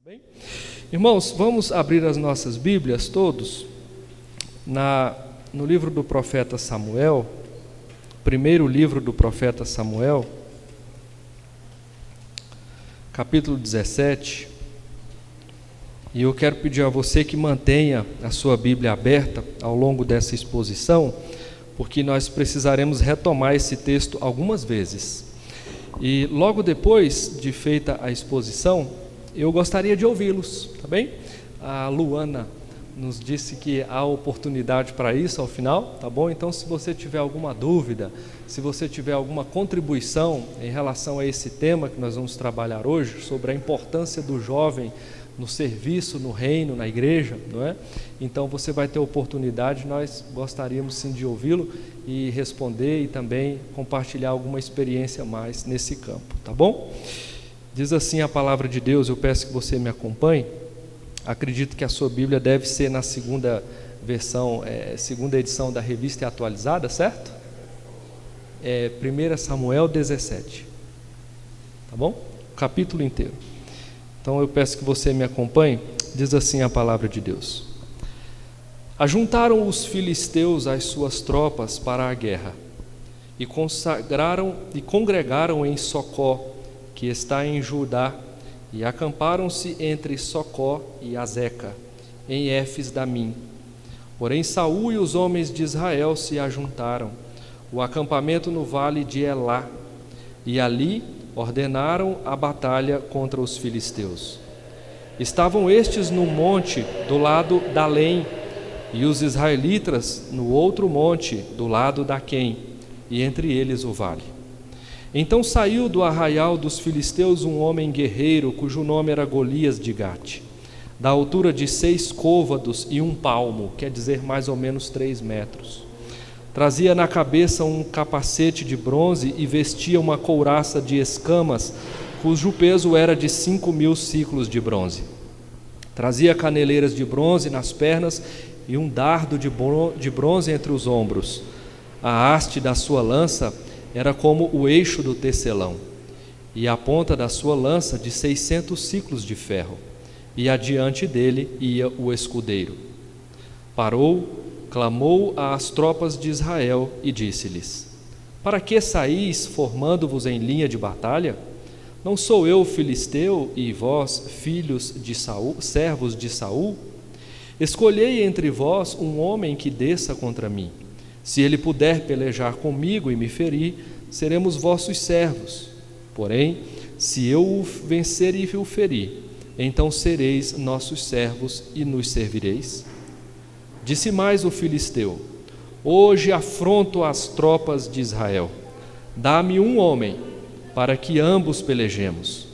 Bem? Irmãos, vamos abrir as nossas Bíblias todos no livro do profeta Samuel, primeiro livro do profeta Samuel, capítulo 17, e eu quero pedir a você que mantenha a sua Bíblia aberta ao longo dessa exposição, porque nós precisaremos retomar esse texto algumas vezes. E logo depois de feita a exposição, eu gostaria de ouvi-los, tá bem? A Luana nos disse que há oportunidade para isso ao final, tá bom? Então, se você tiver alguma dúvida, se você tiver alguma contribuição em relação a esse tema que nós vamos trabalhar hoje, sobre a importância do jovem no serviço, no reino, na igreja, não é? Então você vai ter oportunidade, nós gostaríamos sim de ouvi-lo e responder e também compartilhar alguma experiência a mais nesse campo, tá bom? Diz assim a palavra de Deus, eu peço que você me acompanhe. Acredito que a sua Bíblia deve ser na segunda versão, segunda edição da Revista Atualizada, certo? 1 Samuel 17, tá bom? O capítulo inteiro. Então eu peço que você me acompanhe. Diz assim a palavra de Deus: Ajuntaram os filisteus as suas tropas para a guerra e congregaram em Socó, que está em Judá, e acamparam-se entre Socó e Azeca, em Éfes-Damim. Porém Saul e os homens de Israel se ajuntaram, o acampamento no vale de Elá, e ali ordenaram a batalha contra os filisteus. Estavam estes no monte do lado da Além, e os israelitas no outro monte do lado da Quém, e entre eles o vale. Então saiu do arraial dos filisteus um homem guerreiro, cujo nome era Golias de Gate, da altura de 6 côvados e 1 palmo, quer dizer mais ou menos 3 metros. Trazia na cabeça um capacete de bronze e vestia uma couraça de escamas, cujo peso era de 5.000 siclos de bronze. Trazia caneleiras de bronze nas pernas e um dardo de bronze entre os ombros. A haste da sua lança era como o eixo do tecelão, e a ponta da sua lança de 600 siclos de ferro, e adiante dele ia o escudeiro. Parou, clamou às tropas de Israel e disse-lhes: Para que saís formando-vos em linha de batalha? Não sou eu filisteu e vós filhos de Saul, servos de Saul? Escolhei entre vós um homem que desça contra mim. Se ele puder pelejar comigo e me ferir, seremos vossos servos. Porém, se eu o vencer e o ferir, então sereis nossos servos e nos servireis. Disse mais o filisteu: Hoje afronto as tropas de Israel. Dá-me um homem, para que ambos pelejemos.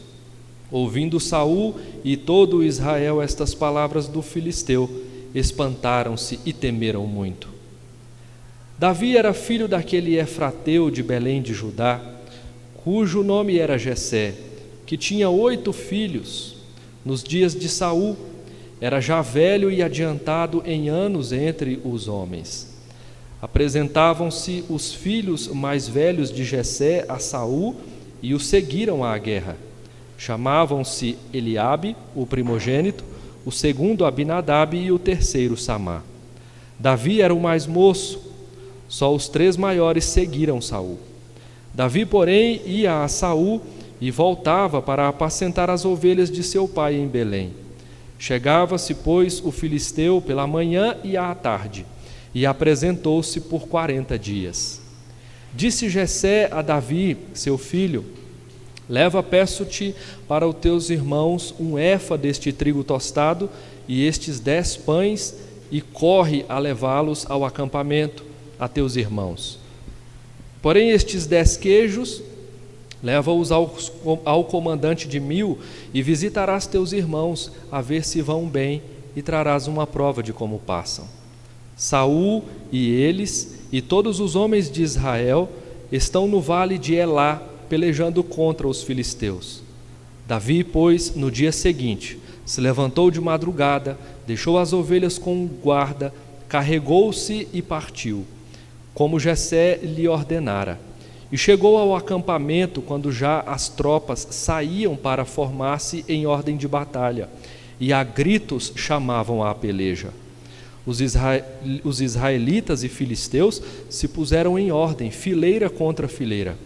Ouvindo Saul e todo Israel estas palavras do filisteu, espantaram-se e temeram muito. Davi era filho daquele Efrateu de Belém de Judá, cujo nome era Jessé, que tinha 8 filhos. Nos dias de Saul, era já velho e adiantado em anos entre os homens. Apresentavam-se os filhos mais velhos de Jessé a Saul e o seguiram à guerra. Chamavam-se Eliabe, o primogênito, o segundo Abinadab e o terceiro Samá. Davi era o mais moço. Só os 3 maiores seguiram Saul. Davi, porém, ia a Saul e voltava para apacentar as ovelhas de seu pai em Belém. Chegava-se, pois, o filisteu pela manhã e à tarde, e apresentou-se por 40 dias. Disse Jessé a Davi, seu filho: Leva, peço-te, para os teus irmãos um efa deste trigo tostado e estes 10 pães, e corre a levá-los ao acampamento, a teus irmãos. Porém estes 10 queijos, leva-os ao comandante de 1000, e visitarás teus irmãos, a ver se vão bem, e trarás uma prova de como passam. Saul e eles, e todos os homens de Israel, estão no vale de Elá, pelejando contra os filisteus. Davi, pois, no dia seguinte, se levantou de madrugada, deixou as ovelhas com um guarda, carregou-se e partiu, como Jessé lhe ordenara, E chegou ao acampamento quando já as tropas saíam para formar-se em ordem de batalha, e a gritos chamavam à peleja. Os israelitas e filisteus se puseram em ordem, fileira contra fileira.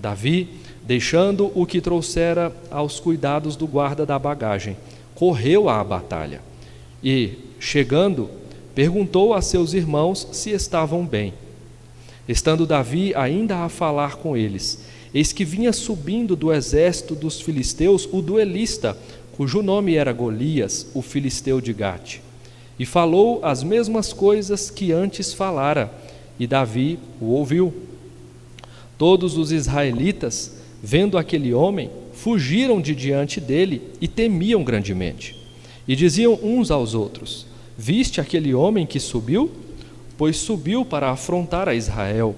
Davi, deixando o que trouxera aos cuidados do guarda da bagagem, correu à batalha e, chegando, perguntou a seus irmãos se estavam bem. Estando Davi ainda a falar com eles, eis que vinha subindo do exército dos filisteus o duelista, cujo nome era Golias, o filisteu de Gate. E falou as mesmas coisas que antes falara, e Davi o ouviu. Todos os israelitas, vendo aquele homem, fugiram de diante dele e temiam grandemente. E diziam uns aos outros: Viste aquele homem que subiu? Pois subiu para afrontar a Israel.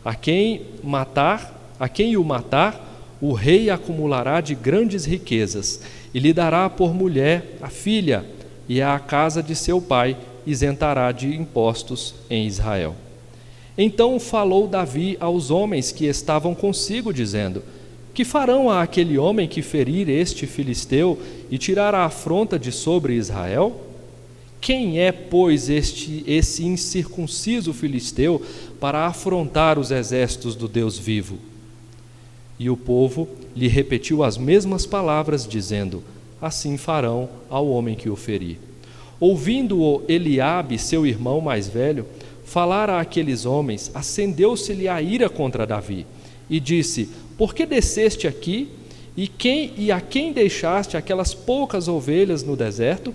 A quem o matar, o rei acumulará de grandes riquezas, e lhe dará por mulher a filha, e a casa de seu pai isentará de impostos em Israel. Então falou Davi aos homens que estavam consigo, dizendo: Que farão a aquele homem que ferir este filisteu e tirar a afronta de sobre Israel? Quem é, pois, esse incircunciso filisteu para afrontar os exércitos do Deus vivo? E o povo lhe repetiu as mesmas palavras, dizendo: Assim farão ao homem que o ferir. Ouvindo-o Eliabe, seu irmão mais velho, falar àqueles homens, acendeu-se-lhe a ira contra Davi, e disse: Por que desceste aqui? E a quem deixaste aquelas poucas ovelhas no deserto?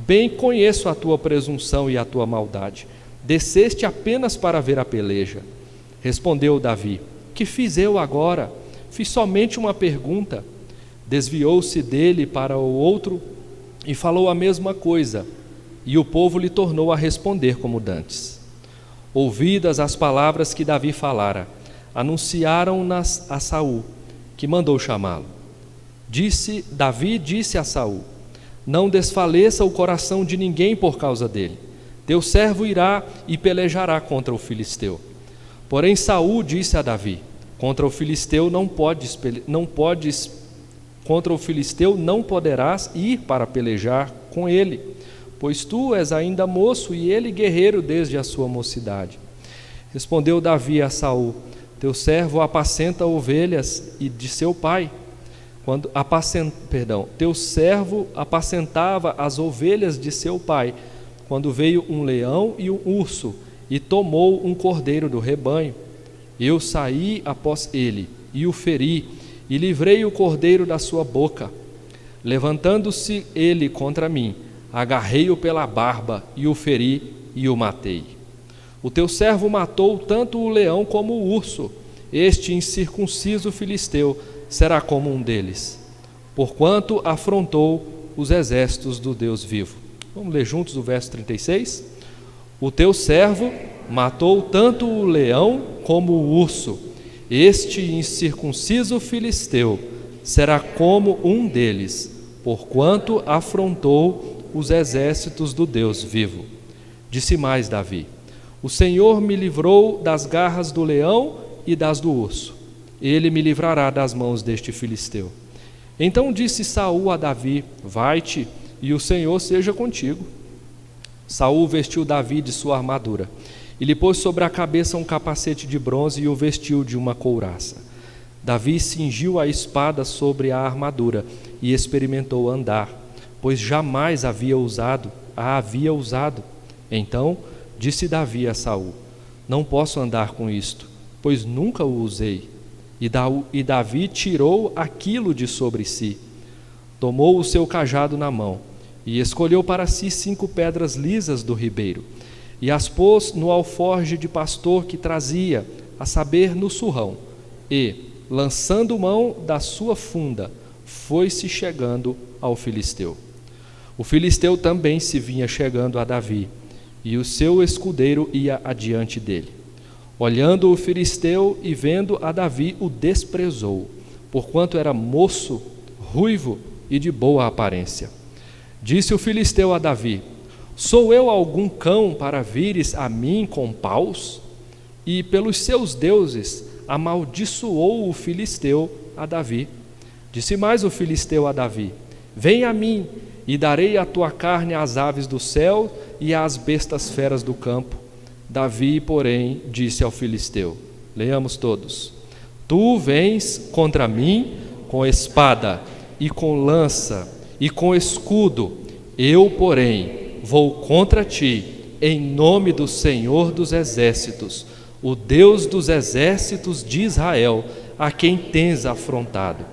Bem conheço a tua presunção e a tua maldade. Desceste apenas para ver a peleja. Respondeu Davi: Que fiz eu agora? Fiz somente uma pergunta. Desviou-se dele para o outro e falou a mesma coisa, e o povo lhe tornou a responder como dantes. Ouvidas as palavras que Davi falara, anunciaram-nas a Saul, que mandou chamá-lo. Davi disse a Saul: Não desfaleça o coração de ninguém por causa dele. Teu servo irá e pelejará contra o filisteu. Porém Saul disse a Davi: Contra o filisteu não poderás ir para pelejar com ele, pois tu és ainda moço e ele guerreiro desde a sua mocidade. Respondeu Davi a Saul: Teu servo apacenta ovelhas e de seu pai. Teu servo apacentava as ovelhas de seu pai, quando veio um leão e um urso, e tomou um cordeiro do rebanho. Eu saí após ele, e o feri, e livrei o cordeiro da sua boca. Levantando-se ele contra mim, agarrei-o pela barba, e o feri, e o matei. O teu servo matou tanto o leão como o urso. Este incircunciso filisteu será como um deles, porquanto afrontou os exércitos do Deus vivo. Vamos ler juntos o verso 36? O teu servo matou tanto o leão como o urso. Este incircunciso filisteu será como um deles, porquanto afrontou os exércitos do Deus vivo. Disse mais Davi: O Senhor me livrou das garras do leão e das do urso. Ele me livrará das mãos deste filisteu. Então disse Saul a Davi: Vai-te, e o Senhor seja contigo. Saul vestiu Davi de sua armadura, e lhe pôs sobre a cabeça um capacete de bronze e o vestiu de uma couraça. Davi cingiu a espada sobre a armadura e experimentou andar, pois jamais a havia usado. Então disse Davi a Saul: Não posso andar com isto, pois nunca o usei. E Davi tirou aquilo de sobre si, tomou o seu cajado na mão e escolheu para si 5 pedras lisas do ribeiro, e as pôs no alforje de pastor que trazia, a saber, no surrão, e, lançando mão da sua funda, foi-se chegando ao filisteu. O filisteu também se vinha chegando a Davi, e o seu escudeiro ia adiante dele. Olhando o filisteu e vendo a Davi, o desprezou, porquanto era moço, ruivo e de boa aparência. Disse o filisteu a Davi: Sou eu algum cão para vires a mim com paus? E pelos seus deuses amaldiçoou o filisteu a Davi. Disse mais o filisteu a Davi: vem a mim, e darei a tua carne às aves do céu e às bestas feras do campo. Davi, porém, disse ao filisteu, leamos todos: tu vens contra mim com espada e com lança e com escudo, eu, porém, vou contra ti em nome do Senhor dos exércitos, o Deus dos exércitos de Israel, a quem tens afrontado.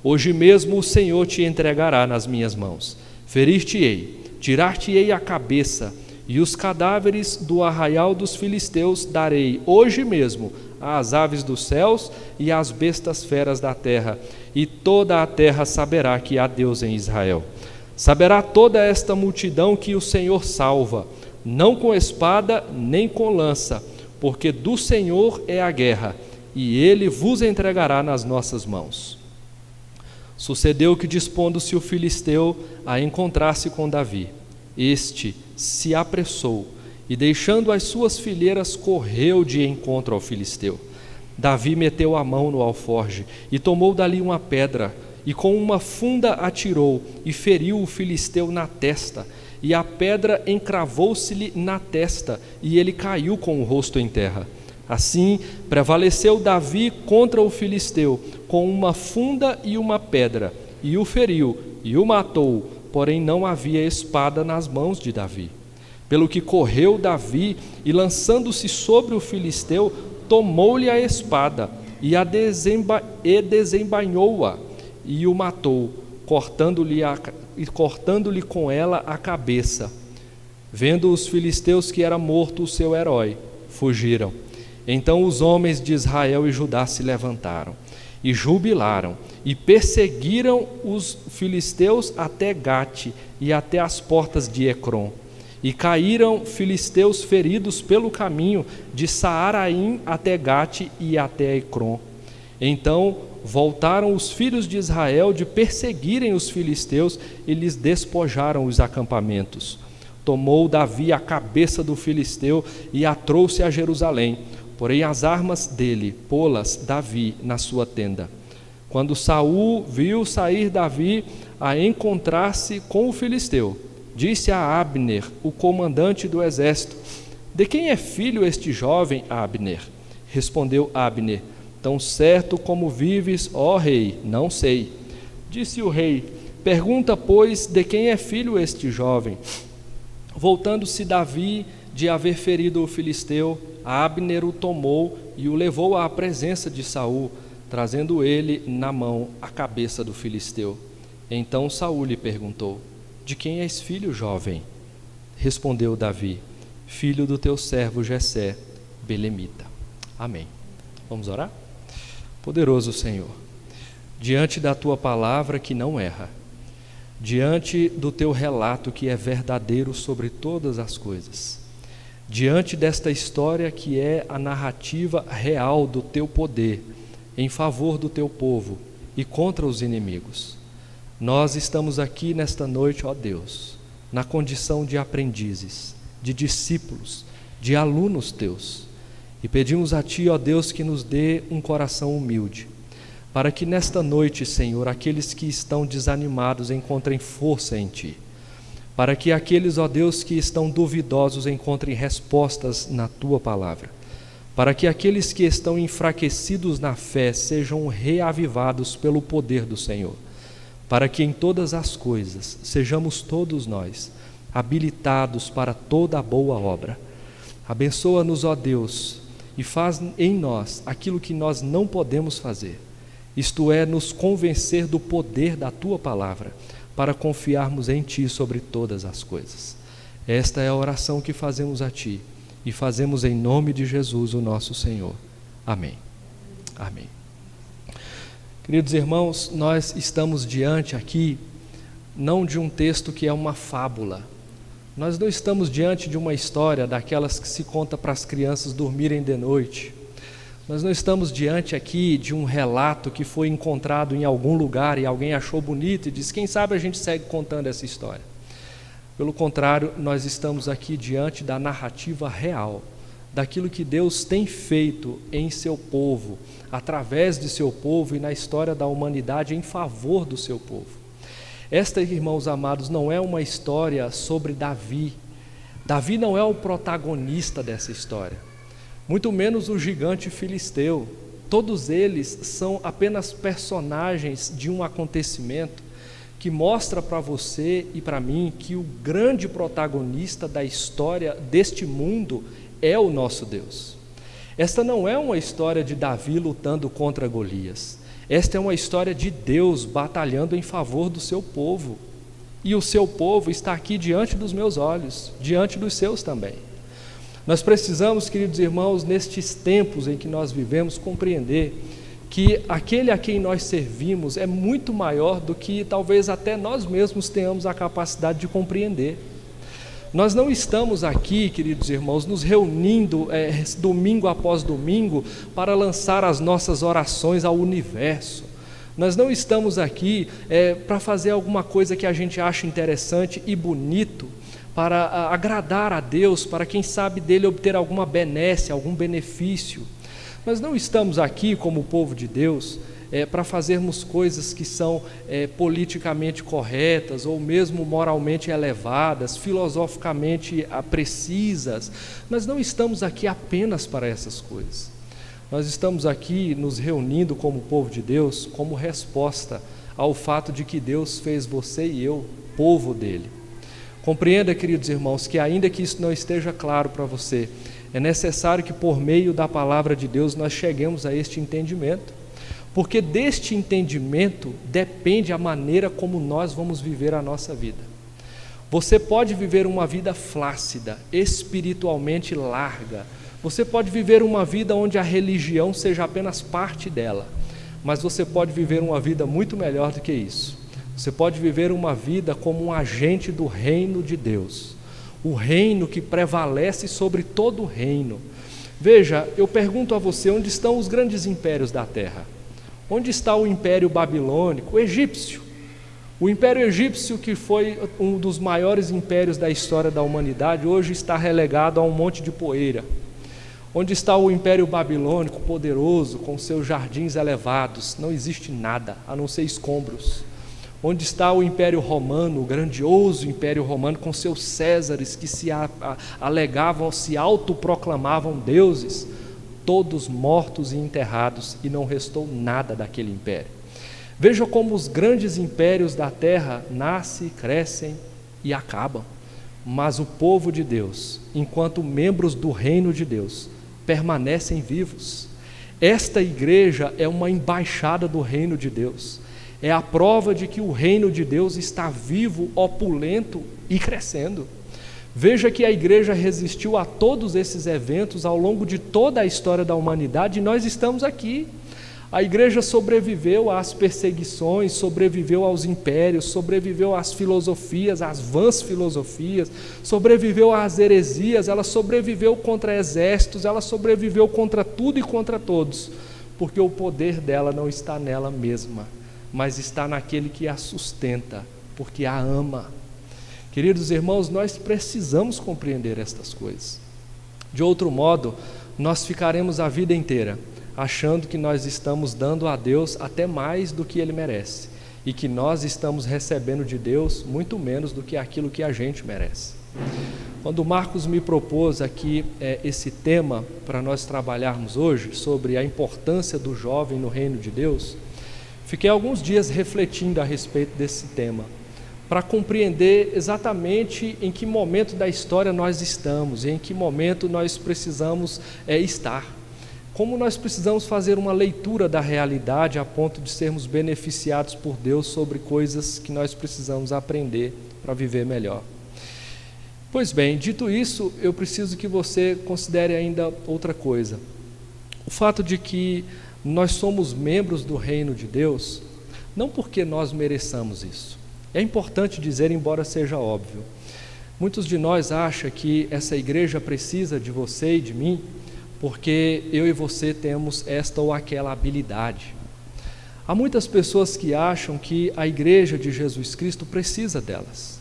Hoje mesmo o Senhor te entregará nas minhas mãos. Ferir-te-ei, tirar-te-ei a cabeça, e os cadáveres do arraial dos filisteus darei hoje mesmo às aves dos céus e às bestas feras da terra, e toda a terra saberá que há Deus em Israel. Saberá toda esta multidão que o Senhor salva, não com espada nem com lança, porque do Senhor é a guerra, e ele vos entregará nas nossas mãos. Sucedeu que, dispondo-se o filisteu a encontrar-se com Davi, este se apressou e, deixando as suas fileiras, correu de encontro ao filisteu. Davi meteu a mão no alforje e tomou dali uma pedra, e com uma funda atirou e feriu o filisteu na testa, e a pedra encravou-se-lhe na testa, e ele caiu com o rosto em terra. Assim prevaleceu Davi contra o filisteu com uma funda e uma pedra, e o feriu e o matou, porém não havia espada nas mãos de Davi. Pelo que correu Davi e, lançando-se sobre o filisteu, tomou-lhe a espada e desembainhou-a e o matou, cortando-lhe com ela a cabeça. Vendo os filisteus que era morto o seu herói, fugiram. Então os homens de Israel e Judá se levantaram e jubilaram e perseguiram os filisteus até Gate e até as portas de Ecrom. E caíram filisteus feridos pelo caminho de Saaraim até Gate e até Ecrom. Então voltaram os filhos de Israel de perseguirem os filisteus e lhes despojaram os acampamentos. Tomou Davi a cabeça do filisteu e a trouxe a Jerusalém, porém as armas dele pô-las Davi na sua tenda. Quando Saul viu sair Davi a encontrar-se com o filisteu, disse a Abner, o comandante do exército: de quem é filho este jovem, Abner? Respondeu Abner: tão certo como vives, ó rei, não sei. Disse o rei: pergunta, pois, de quem é filho este jovem? Voltando-se Davi de haver ferido o filisteu, Abner o tomou e o levou à presença de Saul, trazendo ele na mão a cabeça do filisteu. Então Saul lhe perguntou: de quem és filho, jovem? Respondeu Davi: filho do teu servo Jessé, belemita. Amém. Vamos orar? Poderoso Senhor, diante da tua palavra que não erra, diante do teu relato que é verdadeiro sobre todas as coisas, diante desta história que é a narrativa real do teu poder em favor do teu povo e contra os inimigos, nós estamos aqui nesta noite, ó Deus, na condição de aprendizes, de discípulos, de alunos teus, e pedimos a Ti, ó Deus, que nos dê um coração humilde, para que nesta noite, Senhor, aqueles que estão desanimados encontrem força em Ti, para que aqueles, ó Deus, que estão duvidosos encontrem respostas na Tua palavra, para que aqueles que estão enfraquecidos na fé sejam reavivados pelo poder do Senhor, para que em todas as coisas sejamos todos nós habilitados para toda a boa obra. Abençoa-nos, ó Deus, e faz em nós aquilo que nós não podemos fazer, isto é, nos convencer do poder da Tua palavra, para confiarmos em Ti sobre todas as coisas. Esta é a oração que fazemos a Ti, e fazemos em nome de Jesus, o nosso Senhor. Amém. Amém. Queridos irmãos, nós estamos diante aqui, não de um texto que é uma fábula. Nós não estamos diante de uma história daquelas que se conta para as crianças dormirem de noite. Nós não estamos diante aqui de um relato que foi encontrado em algum lugar e alguém achou bonito e disse: quem sabe a gente segue contando essa história. Pelo contrário, nós estamos aqui diante da narrativa real daquilo que Deus tem feito em seu povo, através de seu povo e na história da humanidade em favor do seu povo. Esta, irmãos amados, não é uma história sobre Davi. Davi não é o protagonista dessa história, muito menos o gigante filisteu. Todos eles são apenas personagens de um acontecimento que mostra para você e para mim que o grande protagonista da história deste mundo é o nosso Deus. Esta não é uma história de Davi lutando contra Golias. Esta é uma história de Deus batalhando em favor do seu povo. E o seu povo está aqui diante dos meus olhos, diante dos seus também. Nós precisamos, queridos irmãos, nestes tempos em que nós vivemos, compreender que aquele a quem nós servimos é muito maior do que talvez até nós mesmos tenhamos a capacidade de compreender. Nós não estamos aqui, queridos irmãos, nos reunindo domingo após domingo para lançar as nossas orações ao universo. Nós não estamos aqui para fazer alguma coisa que a gente acha interessante e bonito, para agradar a Deus, para quem sabe dele obter alguma benesse, algum benefício. Nós não estamos aqui como povo de Deus para fazermos coisas que são politicamente corretas ou mesmo moralmente elevadas, filosoficamente precisas. Nós não estamos aqui apenas para essas coisas. Nós estamos aqui nos reunindo como povo de Deus como resposta ao fato de que Deus fez você e eu povo dele. Compreenda, queridos irmãos, que ainda que isso não esteja claro para você, é necessário que por meio da palavra de Deus nós cheguemos a este entendimento, porque deste entendimento depende a maneira como nós vamos viver a nossa vida. Você pode viver uma vida flácida, espiritualmente larga, você pode viver uma vida onde a religião seja apenas parte dela, mas você pode viver uma vida muito melhor do que isso. Você pode viver uma vida como um agente do reino de Deus, o reino que prevalece sobre todo o reino. Veja, eu pergunto a você, onde estão os grandes impérios da terra? Onde está o império babilônico, o egípcio? O império egípcio, que foi um dos maiores impérios da história da humanidade, hoje está relegado a um monte de poeira. Onde está o império babilônico, poderoso, com seus jardins elevados? Não existe nada, a não ser escombros. Onde está o Império Romano, o grandioso Império Romano, com seus Césares que se alegavam, se autoproclamavam deuses, todos mortos e enterrados, e não restou nada daquele império. Veja como os grandes impérios da terra nascem, crescem e acabam, mas o povo de Deus, enquanto membros do reino de Deus, permanecem vivos. Esta igreja é uma embaixada do reino de Deus. É a prova de que o reino de Deus está vivo, opulento e crescendo. Veja que a igreja resistiu a todos esses eventos ao longo de toda a história da humanidade e nós estamos aqui. A igreja sobreviveu às perseguições, sobreviveu aos impérios, sobreviveu às filosofias, às vãs filosofias, sobreviveu às heresias, ela sobreviveu contra exércitos, ela sobreviveu contra tudo e contra todos, porque o poder dela não está nela mesma, mas está naquele que a sustenta, porque a ama. Queridos irmãos, nós precisamos compreender estas coisas. De outro modo, nós ficaremos a vida inteira achando que nós estamos dando a Deus até mais do que Ele merece, e que nós estamos recebendo de Deus muito menos do que aquilo que a gente merece. Quando Marcos me propôs aqui esse tema para nós trabalharmos hoje, sobre a importância do jovem no reino de Deus, fiquei alguns dias refletindo a respeito desse tema, para compreender exatamente em que momento da história nós estamos, e em que momento nós precisamos estar. Como nós precisamos fazer uma leitura da realidade a ponto de sermos beneficiados por Deus sobre coisas que nós precisamos aprender para viver melhor. Pois bem, dito isso, eu preciso que você considere ainda outra coisa. O fato de que nós somos membros do reino de Deus, não porque nós mereçamos isso. É importante dizer, embora seja óbvio. Muitos de nós acham que essa igreja precisa de você e de mim, porque eu e você temos esta ou aquela habilidade. Há muitas pessoas que acham que a igreja de Jesus Cristo precisa delas.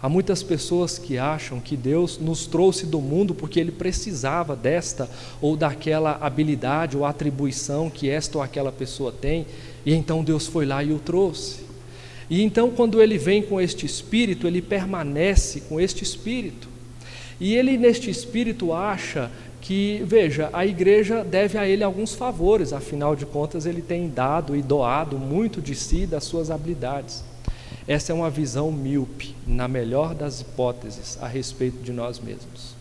Há muitas pessoas que acham que Deus nos trouxe do mundo porque Ele precisava desta ou daquela habilidade ou atribuição que esta ou aquela pessoa tem, e então Deus foi lá e o trouxe. E então, quando Ele vem com este Espírito, Ele permanece com este Espírito. E Ele, neste Espírito, acha que, veja, a igreja deve a Ele alguns favores, afinal de contas, Ele tem dado e doado muito de si, das suas habilidades. Essa é uma visão míope, na melhor das hipóteses, a respeito de nós mesmos.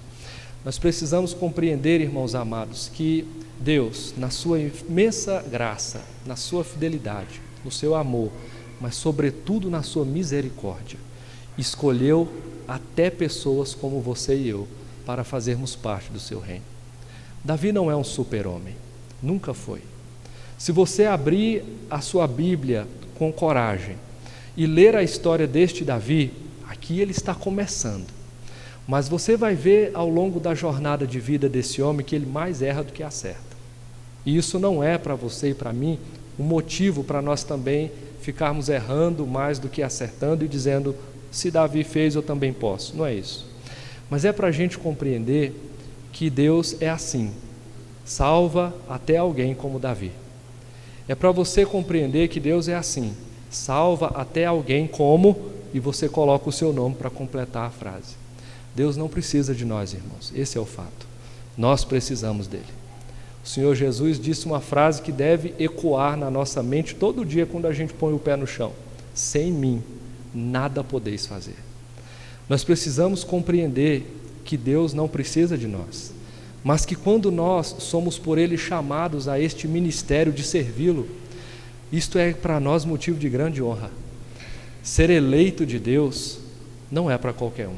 Nós precisamos compreender, irmãos amados, que Deus, na sua imensa graça, na sua fidelidade, no seu amor, mas sobretudo na sua misericórdia, escolheu até pessoas como você e eu para fazermos parte do seu reino. Davi não é um super-homem, nunca foi. Se você abrir a sua Bíblia com coragem e ler a história deste Davi, aqui ele está começando, mas você vai ver ao longo da jornada de vida desse homem que ele mais erra do que acerta. E isso não é para você e para mim um motivo para nós também ficarmos errando mais do que acertando e dizendo, se Davi fez eu também posso. Não é isso, mas é para a gente compreender que Deus é assim, salva até alguém como Davi. É para você compreender que Deus é assim, salva até alguém como, e você coloca o seu nome para completar a frase. Deus não precisa de nós, irmãos, esse é o fato. Nós precisamos dele. O Senhor Jesus disse uma frase que deve ecoar na nossa mente todo dia quando a gente põe o pé no chão: sem mim, nada podeis fazer. Nós precisamos compreender que Deus não precisa de nós, mas que quando nós somos por Ele chamados a este ministério de servi-lo, isto é para nós motivo de grande honra. Ser eleito de Deus não é para qualquer um.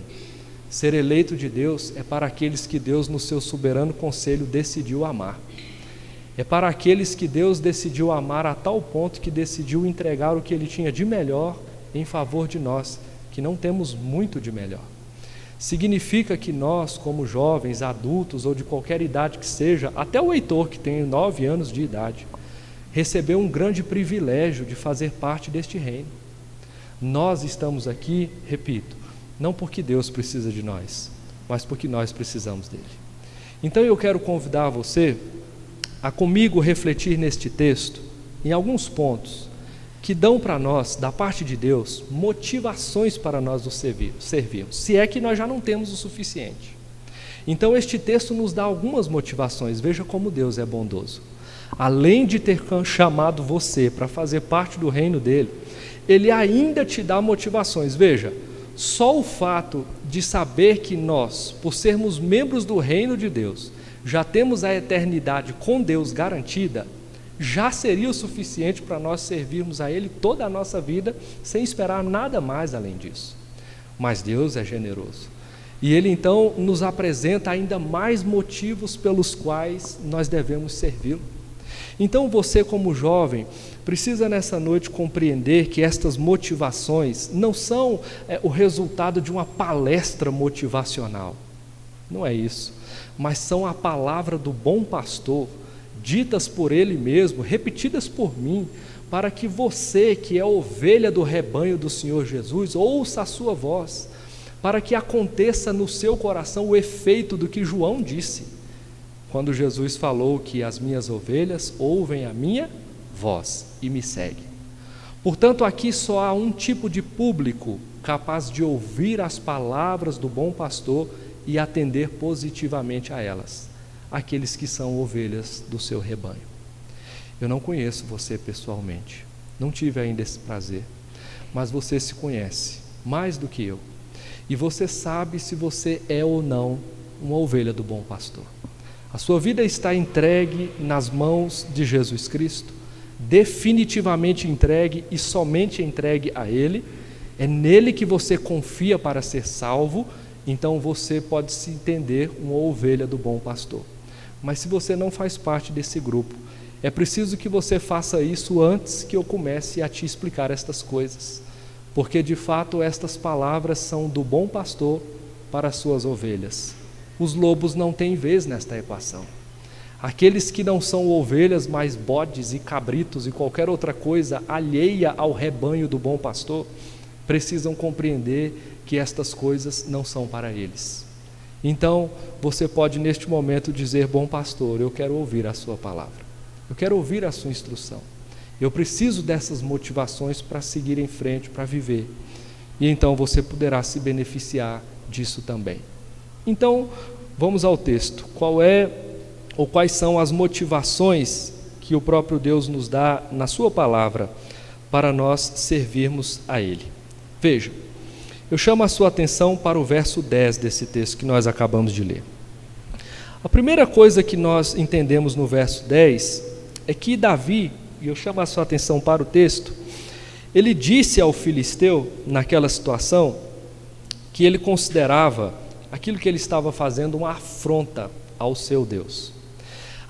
Ser eleito de Deus é para aqueles que Deus, no seu soberano conselho, decidiu amar. É para aqueles que Deus decidiu amar a tal ponto que decidiu entregar o que Ele tinha de melhor em favor de nós, que não temos muito de melhor. Significa que nós, como jovens, adultos ou de qualquer idade que seja, até o Heitor, que tem 9 anos de idade, recebeu um grande privilégio de fazer parte deste reino. Nós estamos aqui, repito, não porque Deus precisa de nós, mas porque nós precisamos dele. Então eu quero convidar você a comigo refletir neste texto, em alguns pontos, que dão para nós, da parte de Deus, motivações para nós o servirmos, se é que nós já não temos o suficiente. Então este texto nos dá algumas motivações. Veja como Deus é bondoso. Além de ter chamado você para fazer parte do reino dele, ele ainda te dá motivações. Veja, só o fato de saber que nós, por sermos membros do reino de Deus, já temos a eternidade com Deus garantida, já seria o suficiente para nós servirmos a Ele toda a nossa vida, sem esperar nada mais além disso. Mas Deus é generoso, e Ele então nos apresenta ainda mais motivos pelos quais nós devemos servi-lo. Então você, como jovem, precisa nessa noite compreender que estas motivações não são o resultado de uma palestra motivacional, não é isso, mas são a palavra do bom pastor, ditas por ele mesmo, repetidas por mim, para que você, que é ovelha do rebanho do Senhor Jesus, ouça a sua voz, para que aconteça no seu coração o efeito do que João disse, quando Jesus falou que as minhas ovelhas ouvem a minha voz e me seguem. Portanto, aqui só há um tipo de público capaz de ouvir as palavras do bom pastor e atender positivamente a elas: aqueles que são ovelhas do seu rebanho. Eu não conheço você pessoalmente, não tive ainda esse prazer, mas você se conhece mais do que eu, e você sabe se você é ou não uma ovelha do bom pastor. A sua vida está entregue nas mãos de Jesus Cristo, definitivamente entregue e somente entregue a Ele. É nele que você confia para ser salvo, então você pode se entender uma ovelha do bom pastor. Mas se você não faz parte desse grupo, é preciso que você faça isso antes que eu comece a te explicar estas coisas, porque de fato estas palavras são do bom pastor para as suas ovelhas. Os lobos não têm vez nesta equação. Aqueles que não são ovelhas, mas bodes e cabritos e qualquer outra coisa alheia ao rebanho do bom pastor, precisam compreender que estas coisas não são para eles. Então, você pode neste momento dizer: bom pastor, eu quero ouvir a sua palavra, eu quero ouvir a sua instrução, eu preciso dessas motivações para seguir em frente, para viver. E então você poderá se beneficiar disso também. Então, vamos ao texto. Quais são as motivações que o próprio Deus nos dá na sua palavra para nós servirmos a Ele? Veja, eu chamo a sua atenção para o verso 10 desse texto que nós acabamos de ler. A primeira coisa que nós entendemos no verso 10 é que Davi, e eu chamo a sua atenção para o texto, ele disse ao filisteu, naquela situação, que ele considerava aquilo que ele estava fazendo uma afronta ao seu Deus.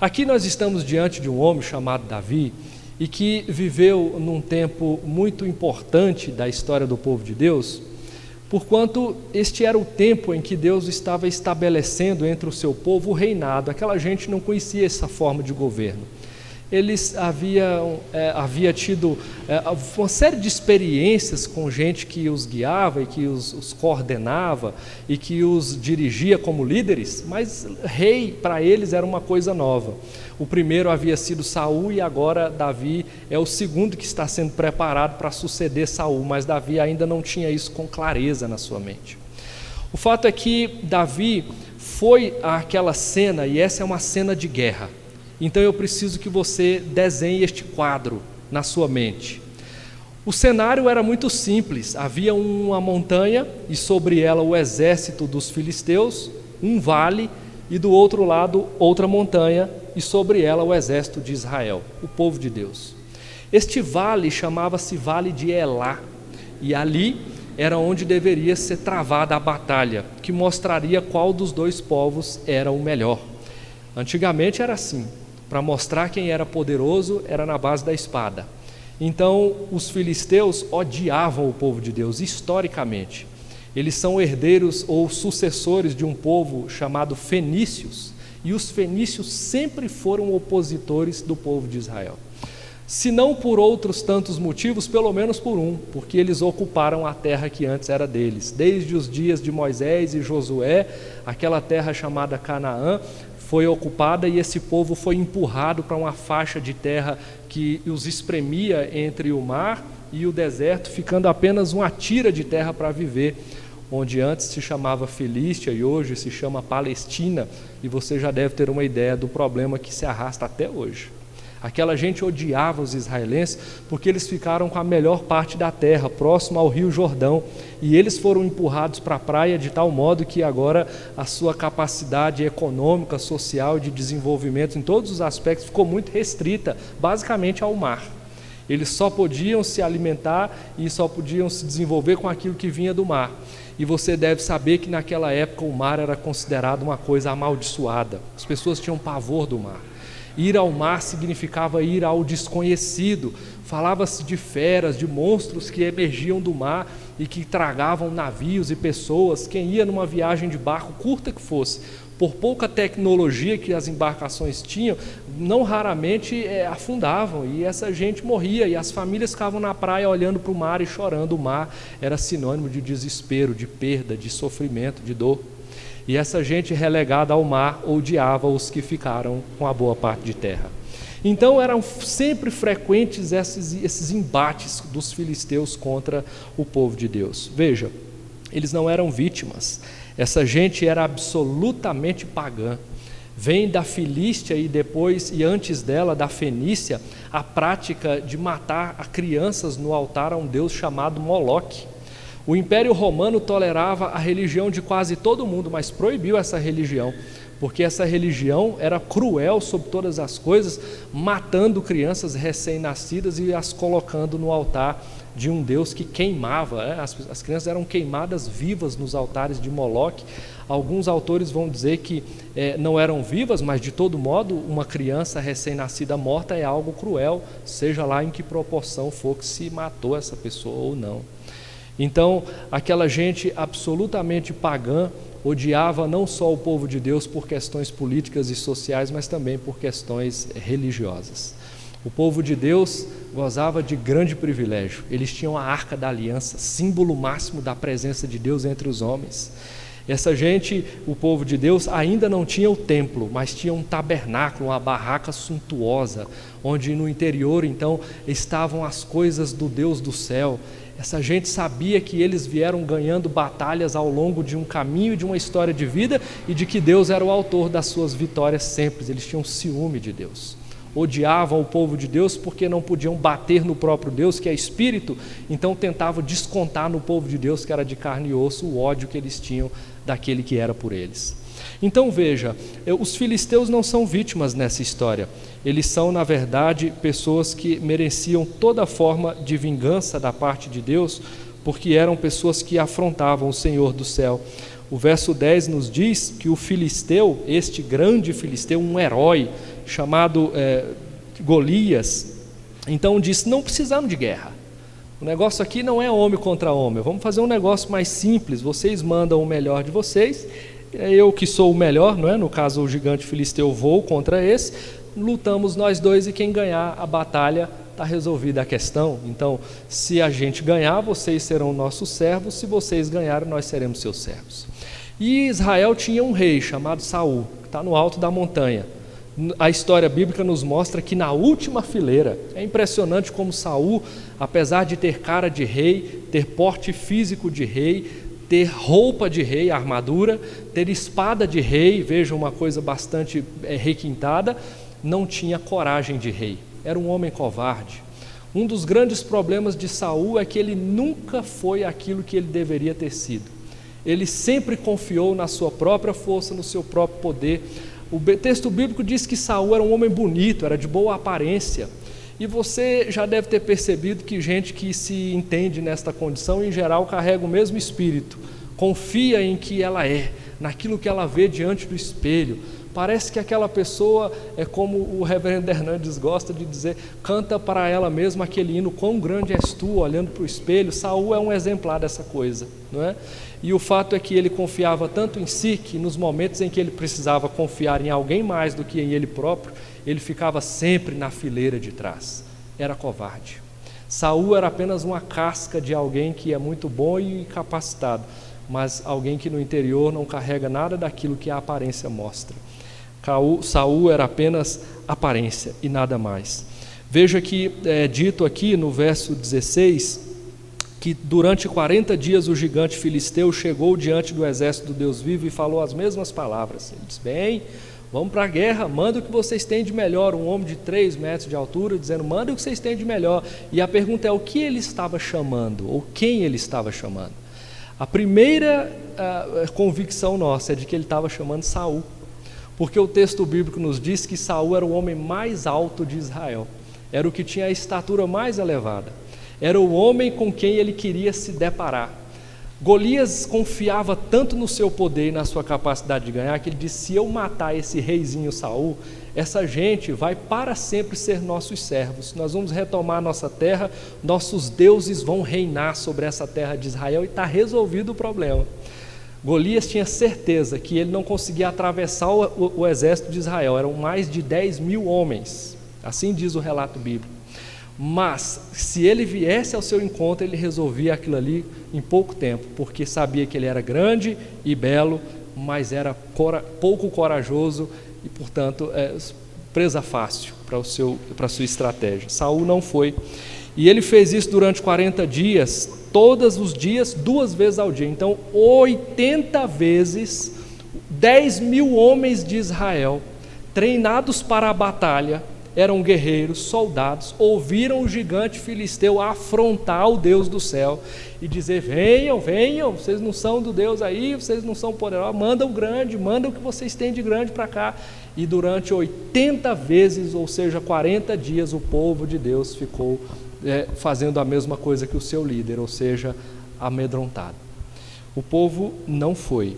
Aqui nós estamos diante de um homem chamado Davi, e que viveu num tempo muito importante da história do povo de Deus, porquanto este era o tempo em que Deus estava estabelecendo entre o seu povo o reinado. Aquela gente não conhecia essa forma de governo. Eles havia tido uma série de experiências com gente que os guiava e que os coordenava e que os dirigia como líderes, mas rei para eles era uma coisa nova. O primeiro havia sido Saul e agora Davi é o segundo que está sendo preparado para suceder Saul, mas Davi ainda não tinha isso com clareza na sua mente. O fato é que Davi foi àquela cena, e essa é uma cena de guerra. Então eu preciso que você desenhe este quadro na sua mente. O cenário era muito simples, havia uma montanha e sobre ela o exército dos filisteus, um vale e do outro lado outra montanha e sobre ela o exército de Israel, o povo de Deus. Este vale chamava-se Vale de Elá e ali era onde deveria ser travada a batalha, que mostraria qual dos dois povos era o melhor. Antigamente era assim. Para mostrar quem era poderoso, era na base da espada. Então, os filisteus odiavam o povo de Deus, historicamente. Eles são herdeiros ou sucessores de um povo chamado fenícios, e os fenícios sempre foram opositores do povo de Israel. Se não por outros tantos motivos, pelo menos por um, porque eles ocuparam a terra que antes era deles. Desde os dias de Moisés e Josué, aquela terra chamada Canaã, foi ocupada e esse povo foi empurrado para uma faixa de terra que os espremia entre o mar e o deserto, ficando apenas uma tira de terra para viver, onde antes se chamava Filístia e hoje se chama Palestina, e você já deve ter uma ideia do problema que se arrasta até hoje. Aquela gente odiava os israelenses porque eles ficaram com a melhor parte da terra, próximo ao rio Jordão, e eles foram empurrados para a praia de tal modo que agora a sua capacidade econômica, social e de desenvolvimento em todos os aspectos ficou muito restrita, basicamente ao mar. Eles só podiam se alimentar e só podiam se desenvolver com aquilo que vinha do mar. E você deve saber que naquela época o mar era considerado uma coisa amaldiçoada, as pessoas tinham pavor do mar. Ir ao mar significava ir ao desconhecido, falava-se de feras, de monstros que emergiam do mar e que tragavam navios e pessoas. Quem ia numa viagem de barco, curta que fosse, por pouca tecnologia que as embarcações tinham, não raramente afundavam e essa gente morria e as famílias ficavam na praia olhando para o mar e chorando. O mar era sinônimo de desespero, de perda, de sofrimento, de dor. E essa gente relegada ao mar odiava os que ficaram com a boa parte de terra. Então eram sempre frequentes esses embates dos filisteus contra o povo de Deus. Veja, eles não eram vítimas, essa gente era absolutamente pagã. Vem da Filístia e depois, e antes dela, da Fenícia, a prática de matar crianças no altar a um deus chamado Moloque. O Império Romano tolerava a religião de quase todo mundo, mas proibiu essa religião, porque essa religião era cruel sobre todas as coisas, matando crianças recém-nascidas e as colocando no altar de um deus que queimava. As crianças eram queimadas vivas nos altares de Moloque. Alguns autores vão dizer que não eram vivas, mas de todo modo uma criança recém-nascida morta é algo cruel, seja lá em que proporção for que se matou essa pessoa ou não. Então, aquela gente absolutamente pagã odiava não só o povo de Deus por questões políticas e sociais, mas também por questões religiosas. O povo de Deus gozava de grande privilégio. Eles tinham a Arca da Aliança, símbolo máximo da presença de Deus entre os homens. Essa gente, o povo de Deus, ainda não tinha o templo, mas tinha um tabernáculo, uma barraca suntuosa, onde no interior, então, estavam as coisas do Deus do céu. Essa gente sabia que eles vieram ganhando batalhas ao longo de um caminho e de uma história de vida, e de que Deus era o autor das suas vitórias sempre. Eles tinham ciúme de Deus. Odiavam o povo de Deus porque não podiam bater no próprio Deus, que é espírito, então tentavam descontar no povo de Deus, que era de carne e osso, o ódio que eles tinham daquele que era por eles. Então veja, os filisteus não são vítimas nessa história. Eles são, na verdade, pessoas que mereciam toda forma de vingança da parte de Deus, porque eram pessoas que afrontavam o Senhor do céu. O verso 10 nos diz que o filisteu, este grande filisteu, um herói chamado Golias, então disse: não precisamos de guerra, o negócio aqui não é homem contra homem, vamos fazer um negócio mais simples, vocês mandam o melhor de vocês, eu que sou o melhor, não é? No caso o gigante filisteu, vou contra esse, lutamos nós dois e quem ganhar a batalha, está resolvida a questão. Então, se a gente ganhar, vocês serão nossos servos, se vocês ganharem, nós seremos seus servos. E Israel tinha um rei chamado Saul, que está no alto da montanha. A história bíblica nos mostra que na última fileira, é impressionante como Saul, apesar de ter cara de rei, ter porte físico de rei, ter roupa de rei, armadura, ter espada de rei, veja uma coisa bastante requintada, não tinha coragem de rei, era um homem covarde. Um dos grandes problemas de Saul é que ele nunca foi aquilo que ele deveria ter sido. Ele sempre confiou na sua própria força, no seu próprio poder. O texto bíblico diz que Saul era um homem bonito, era de boa aparência. E você já deve ter percebido que gente que se entende nesta condição, em geral, carrega o mesmo espírito. Confia em que ela é, naquilo que ela vê diante do espelho. Parece que aquela pessoa é como o reverendo Hernandes gosta de dizer, canta para ela mesma aquele hino, quão grande és tu, olhando para o espelho. Saul é um exemplar dessa coisa, não é? E o fato é que ele confiava tanto em si, que nos momentos em que ele precisava confiar em alguém mais do que em ele próprio, ele ficava sempre na fileira de trás. Era covarde. Saul era apenas uma casca de alguém que é muito bom e capacitado, mas alguém que no interior não carrega nada daquilo que a aparência mostra. Saul era apenas aparência e nada mais. Veja que é dito aqui no verso 16, que durante 40 dias o gigante filisteu chegou diante do exército do Deus vivo e falou as mesmas palavras. Ele disse: bem, vamos para a guerra, manda o que vocês têm de melhor. Um homem de 3 metros de altura dizendo: manda o que vocês têm de melhor. E a pergunta é: o que ele estava chamando? Ou quem ele estava chamando? A primeira convicção nossa é de que ele estava chamando Saul, porque o texto bíblico nos diz que Saul era o homem mais alto de Israel, era o que tinha a estatura mais elevada, era o homem com quem ele queria se deparar. Golias confiava tanto no seu poder e na sua capacidade de ganhar, que ele disse: se eu matar esse reizinho Saul, essa gente vai para sempre ser nossos servos, nós vamos retomar nossa terra, nossos deuses vão reinar sobre essa terra de Israel, e está resolvido o problema. Golias tinha certeza que ele não conseguia atravessar o exército de Israel, eram mais de 10 mil homens, assim diz o relato bíblico. Mas, se ele viesse ao seu encontro, ele resolvia aquilo ali em pouco tempo, porque sabia que ele era grande e belo, mas era pouco corajoso e, portanto, presa fácil para a sua estratégia. Saul não foi. E ele fez isso durante 40 dias, todos os dias, 2 vezes ao dia. Então, 80 vezes, 10 mil homens de Israel, treinados para a batalha, eram guerreiros, soldados, ouviram o gigante filisteu afrontar o Deus do céu e dizer: venham, venham, vocês não são do Deus aí, vocês não são poderosos, manda o grande, manda o que vocês têm de grande para cá. E durante 80 vezes, ou seja, 40 dias, o povo de Deus ficou fazendo a mesma coisa que o seu líder, ou seja, amedrontado. O povo não foi,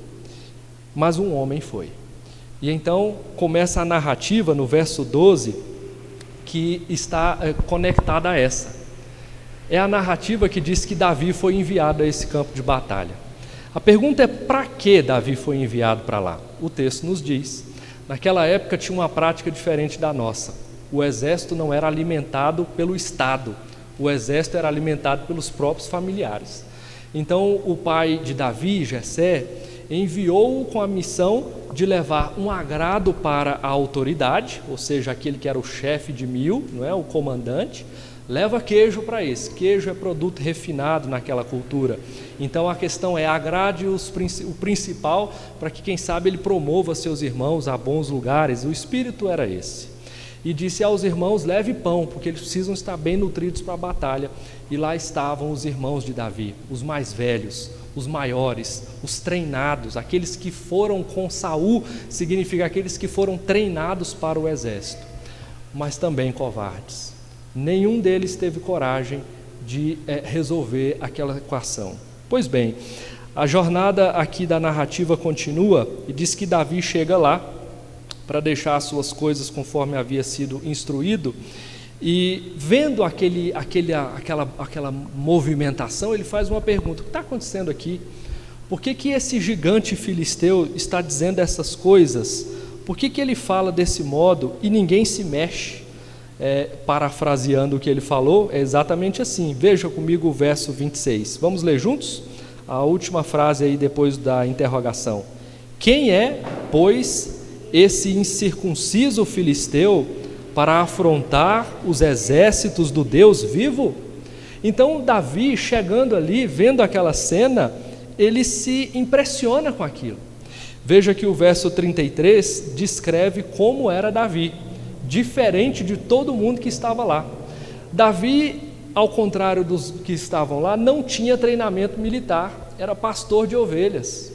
mas um homem foi. E então começa a narrativa no verso 12, que está conectada a essa. É a narrativa que diz que Davi foi enviado a esse campo de batalha. A pergunta é: para que Davi foi enviado para lá? O texto nos diz, naquela época tinha uma prática diferente da nossa. O exército não era alimentado pelo Estado, o exército era alimentado pelos próprios familiares. Então o pai de Davi, Jessé, enviou-o com a missão de levar um agrado para a autoridade, ou seja, aquele que era o chefe de 1000, não é? O comandante, leva queijo para esse. Queijo é produto refinado naquela cultura. Então a questão é, agrade o principal, para que quem sabe ele promova seus irmãos a bons lugares. O espírito era esse. E disse aos irmãos, leve pão, porque eles precisam estar bem nutridos para a batalha. E lá estavam os irmãos de Davi, os mais velhos, os maiores, os treinados, aqueles que foram com Saul, significa aqueles que foram treinados para o exército, mas também covardes. Nenhum deles teve coragem de resolver aquela equação. Pois bem, a jornada aqui da narrativa continua e diz que Davi chega lá para deixar as suas coisas conforme havia sido instruído, e vendo aquela movimentação, ele faz uma pergunta: o que está acontecendo aqui? Por que esse gigante filisteu está dizendo essas coisas? Por que ele fala desse modo e ninguém se mexe? Parafraseando o que ele falou, é exatamente assim. Veja comigo o verso 26. Vamos ler juntos? A última frase aí depois da interrogação. Quem é, pois, esse incircunciso filisteu para afrontar os exércitos do Deus vivo? Então Davi, chegando ali, vendo aquela cena, ele se impressiona com aquilo. Veja que o verso 33 descreve como era Davi, diferente de todo mundo que estava lá. Davi, ao contrário dos que estavam lá, não tinha treinamento militar, era pastor de ovelhas.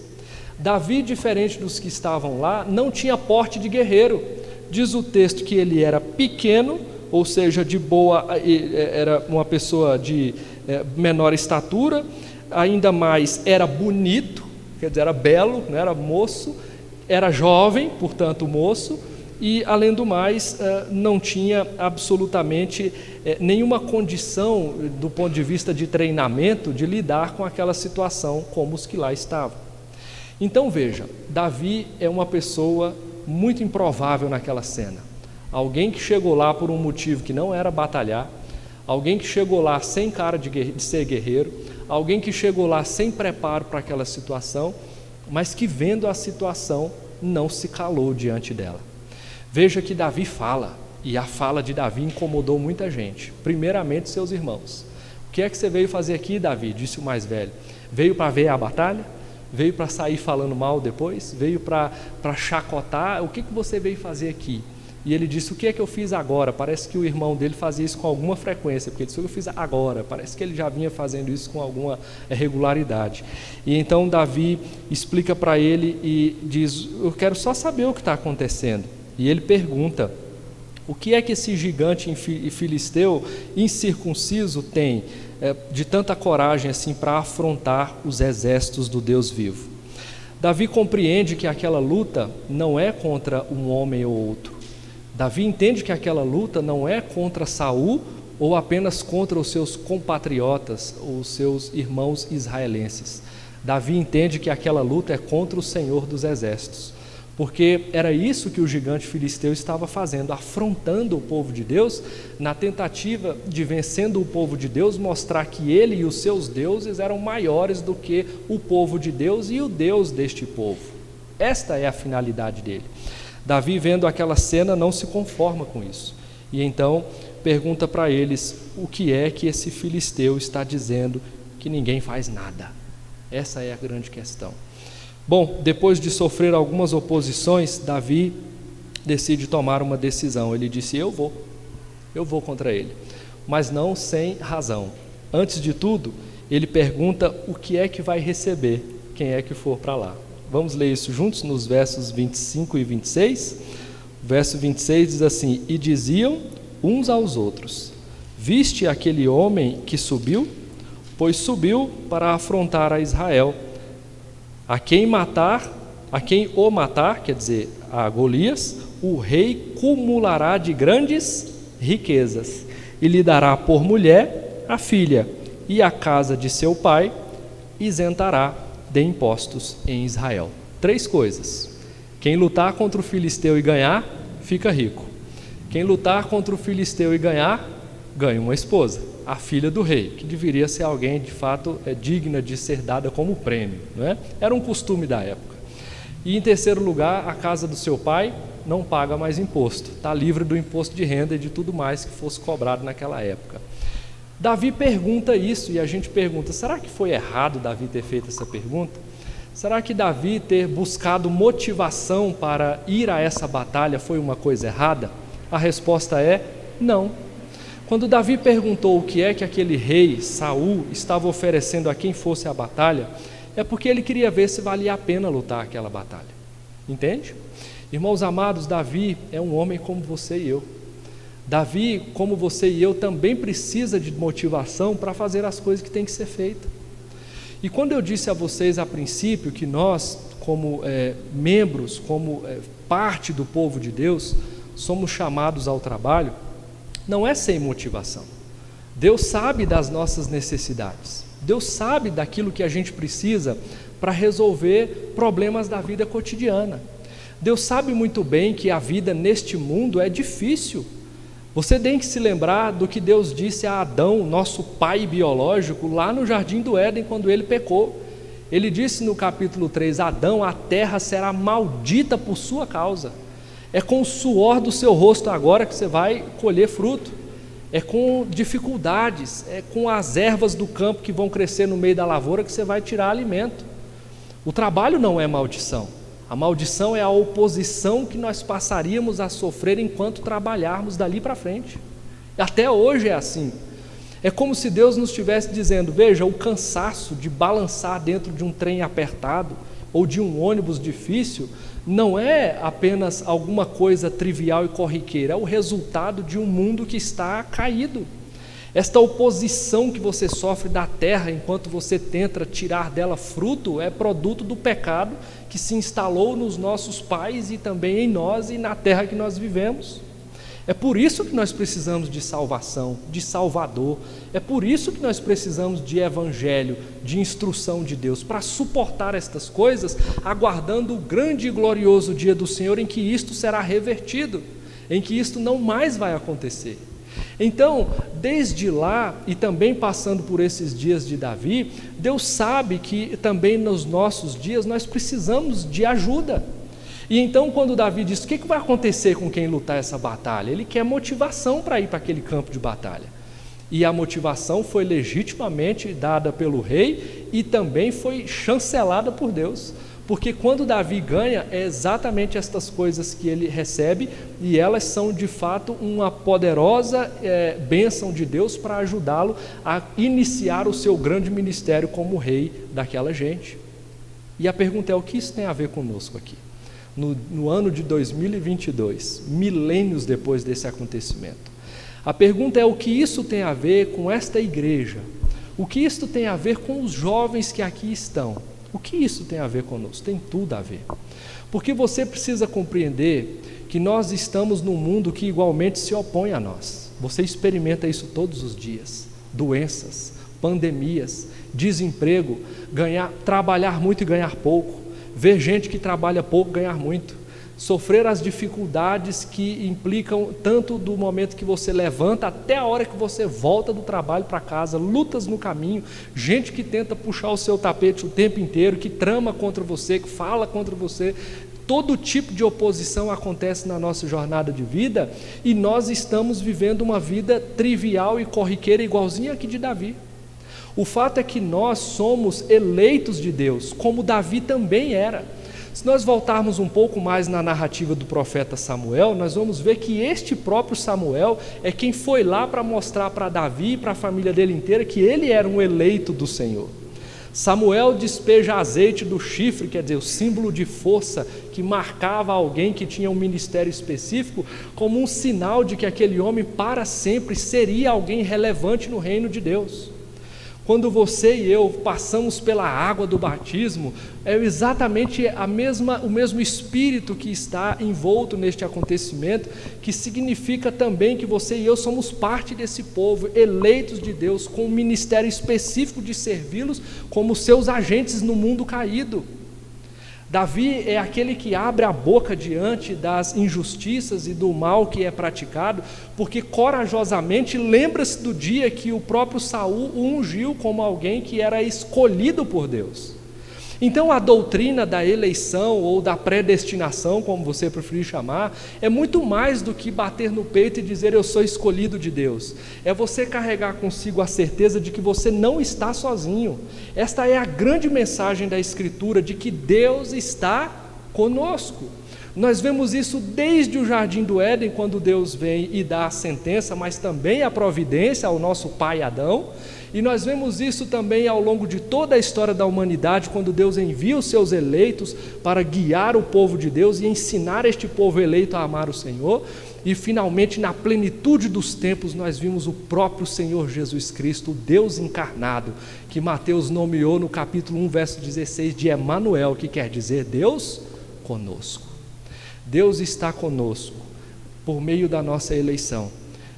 Davi, diferente dos que estavam lá, não tinha porte de guerreiro. Diz o texto que ele era pequeno, ou seja, de boa, era uma pessoa de menor estatura, ainda mais era bonito, quer dizer, era belo, né, era moço, era jovem, portanto moço, e além do mais não tinha absolutamente nenhuma condição do ponto de vista de treinamento de lidar com aquela situação como os que lá estavam. Então veja, Davi é uma pessoa muito improvável naquela cena. Alguém que chegou lá por um motivo que não era batalhar, alguém que chegou lá sem cara de ser guerreiro, alguém que chegou lá sem preparo para aquela situação, mas que vendo a situação não se calou diante dela. Veja que Davi fala, e a fala de Davi incomodou muita gente, primeiramente seus irmãos. O que é que você veio fazer aqui, Davi? Disse o mais velho. Veio para ver a batalha? Veio para sair falando mal depois? Veio para chacotar? O que você veio fazer aqui? E ele disse, o que é que eu fiz agora? Parece que o irmão dele fazia isso com alguma frequência, porque ele disse, o que eu fiz agora? Parece que ele já vinha fazendo isso com alguma regularidade. E então Davi explica para ele e diz, eu quero só saber o que está acontecendo. E ele pergunta, o que é que esse gigante filisteu incircunciso tem de tanta coragem assim para afrontar os exércitos do Deus vivo? Davi compreende que aquela luta não é contra um homem ou outro. Davi entende que aquela luta não é contra Saul ou apenas contra os seus compatriotas, os seus irmãos israelenses. Davi entende que aquela luta é contra o Senhor dos exércitos, porque era isso que o gigante filisteu estava fazendo, afrontando o povo de Deus, na tentativa de, vencendo o povo de Deus, mostrar que ele e os seus deuses eram maiores do que o povo de Deus e o Deus deste povo. Esta é a finalidade dele. Davi, vendo aquela cena, não se conforma com isso, e então pergunta para eles o que é que esse filisteu está dizendo, que ninguém faz nada. Essa é a grande questão. Bom, depois de sofrer algumas oposições, Davi decide tomar uma decisão. Ele disse, eu vou contra ele, mas não sem razão. Antes de tudo, ele pergunta o que é que vai receber quem é que for para lá. Vamos ler isso juntos nos versos 25 e 26. O verso 26 diz assim, e diziam uns aos outros, viste aquele homem que subiu? Pois subiu para afrontar a Israel. A quem o matar, quer dizer, a Golias, o rei cumulará de grandes riquezas, e lhe dará por mulher a filha, e a casa de seu pai isentará de impostos em Israel. 3 coisas. Quem lutar contra o filisteu e ganhar, fica rico. Quem lutar contra o filisteu e ganhar, ganha uma esposa, a filha do rei, que deveria ser alguém de fato digna de ser dada como prêmio, não é? Era um costume da época. E em terceiro lugar, a casa do seu pai não paga mais imposto, está livre do imposto de renda e de tudo mais que fosse cobrado naquela época. Davi pergunta isso, e a gente pergunta, será que foi errado Davi ter feito essa pergunta? Será que Davi ter buscado motivação para ir a essa batalha foi uma coisa errada? A resposta é não. Quando Davi perguntou o que é que aquele rei, Saul, estava oferecendo a quem fosse a batalha, é porque ele queria ver se valia a pena lutar aquela batalha. Entende? Irmãos amados, Davi é um homem como você e eu. Davi, como você e eu, também precisa de motivação para fazer as coisas que tem que ser feitas. E quando eu disse a vocês a princípio que nós, como membros, como parte do povo de Deus, somos chamados ao trabalho, não é sem motivação. Deus sabe das nossas necessidades. Deus sabe daquilo que a gente precisa para resolver problemas da vida cotidiana. Deus sabe muito bem que a vida neste mundo é difícil. Você tem que se lembrar do que Deus disse a Adão, nosso pai biológico, lá no Jardim do Éden, quando ele pecou. Ele disse no capítulo 3, Adão, a terra será maldita por sua causa. É com o suor do seu rosto agora que você vai colher fruto. É com dificuldades, é com as ervas do campo que vão crescer no meio da lavoura que você vai tirar alimento. O trabalho não é maldição. A maldição é a oposição que nós passaríamos a sofrer enquanto trabalharmos dali para frente. E até hoje é assim. É como se Deus nos estivesse dizendo, veja, o cansaço de balançar dentro de um trem apertado ou de um ônibus difícil não é apenas alguma coisa trivial e corriqueira, é o resultado de um mundo que está caído. Esta oposição que você sofre da terra enquanto você tenta tirar dela fruto é produto do pecado que se instalou nos nossos pais e também em nós e na terra que nós vivemos. É por isso que nós precisamos de salvação, de Salvador. É por isso que nós precisamos de evangelho, de instrução de Deus, para suportar estas coisas, aguardando o grande e glorioso dia do Senhor em que isto será revertido, em que isto não mais vai acontecer. Então, desde lá e também passando por esses dias de Davi, Deus sabe que também nos nossos dias nós precisamos de ajuda. E então quando Davi diz, o que vai acontecer com quem lutar essa batalha? Ele quer motivação para ir para aquele campo de batalha. E a motivação foi legitimamente dada pelo rei e também foi chancelada por Deus. Porque quando Davi ganha, é exatamente estas coisas que ele recebe e elas são de fato uma poderosa bênção de Deus para ajudá-lo a iniciar o seu grande ministério como rei daquela gente. E a pergunta é, o que isso tem a ver conosco aqui? No ano de 2022, milênios depois desse acontecimento. A pergunta é, o que isso tem a ver com esta igreja? O que isso tem a ver com os jovens que aqui estão? O que isso tem a ver conosco? Tem tudo a ver. Porque você precisa compreender que nós estamos num mundo que igualmente se opõe a nós. Você experimenta isso todos os dias. Doenças, pandemias, desemprego, trabalhar muito e ganhar pouco. Ver gente que trabalha pouco ganhar muito, sofrer as dificuldades que implicam tanto do momento que você levanta até a hora que você volta do trabalho para casa, lutas no caminho, gente que tenta puxar o seu tapete o tempo inteiro, que trama contra você, que fala contra você. Todo tipo de oposição acontece na nossa jornada de vida e nós estamos vivendo uma vida trivial e corriqueira igualzinha aqui de Davi. O fato é que nós somos eleitos de Deus, como Davi também era. Se nós voltarmos um pouco mais na narrativa do profeta Samuel, nós vamos ver que este próprio Samuel é quem foi lá para mostrar para Davi e para a família dele inteira que ele era um eleito do Senhor. Samuel despeja azeite do chifre, quer dizer, o símbolo de força que marcava alguém que tinha um ministério específico, como um sinal de que aquele homem para sempre seria alguém relevante no reino de Deus. Quando você e eu passamos pela água do batismo, é exatamente o mesmo espírito que está envolto neste acontecimento, que significa também que você e eu somos parte desse povo, eleitos de Deus, com um ministério específico de servi-los como seus agentes no mundo caído. Davi é aquele que abre a boca diante das injustiças e do mal que é praticado, porque corajosamente lembra-se do dia que o próprio Saul o ungiu como alguém que era escolhido por Deus. Então a doutrina da eleição ou da predestinação, como você preferir chamar, é muito mais do que bater no peito e dizer eu sou escolhido de Deus. É você carregar consigo a certeza de que você não está sozinho. Esta é a grande mensagem da Escritura, de que Deus está conosco. Nós vemos isso desde o jardim do Éden, quando Deus vem e dá a sentença, mas também a providência ao nosso pai Adão. E nós vemos isso também ao longo de toda a história da humanidade, quando Deus envia os seus eleitos para guiar o povo de Deus e ensinar este povo eleito a amar o Senhor. E finalmente, na plenitude dos tempos, nós vimos o próprio Senhor Jesus Cristo, o Deus encarnado, que Mateus nomeou no capítulo 1, verso 16, de Emanuel, que quer dizer Deus conosco. Deus está conosco por meio da nossa eleição.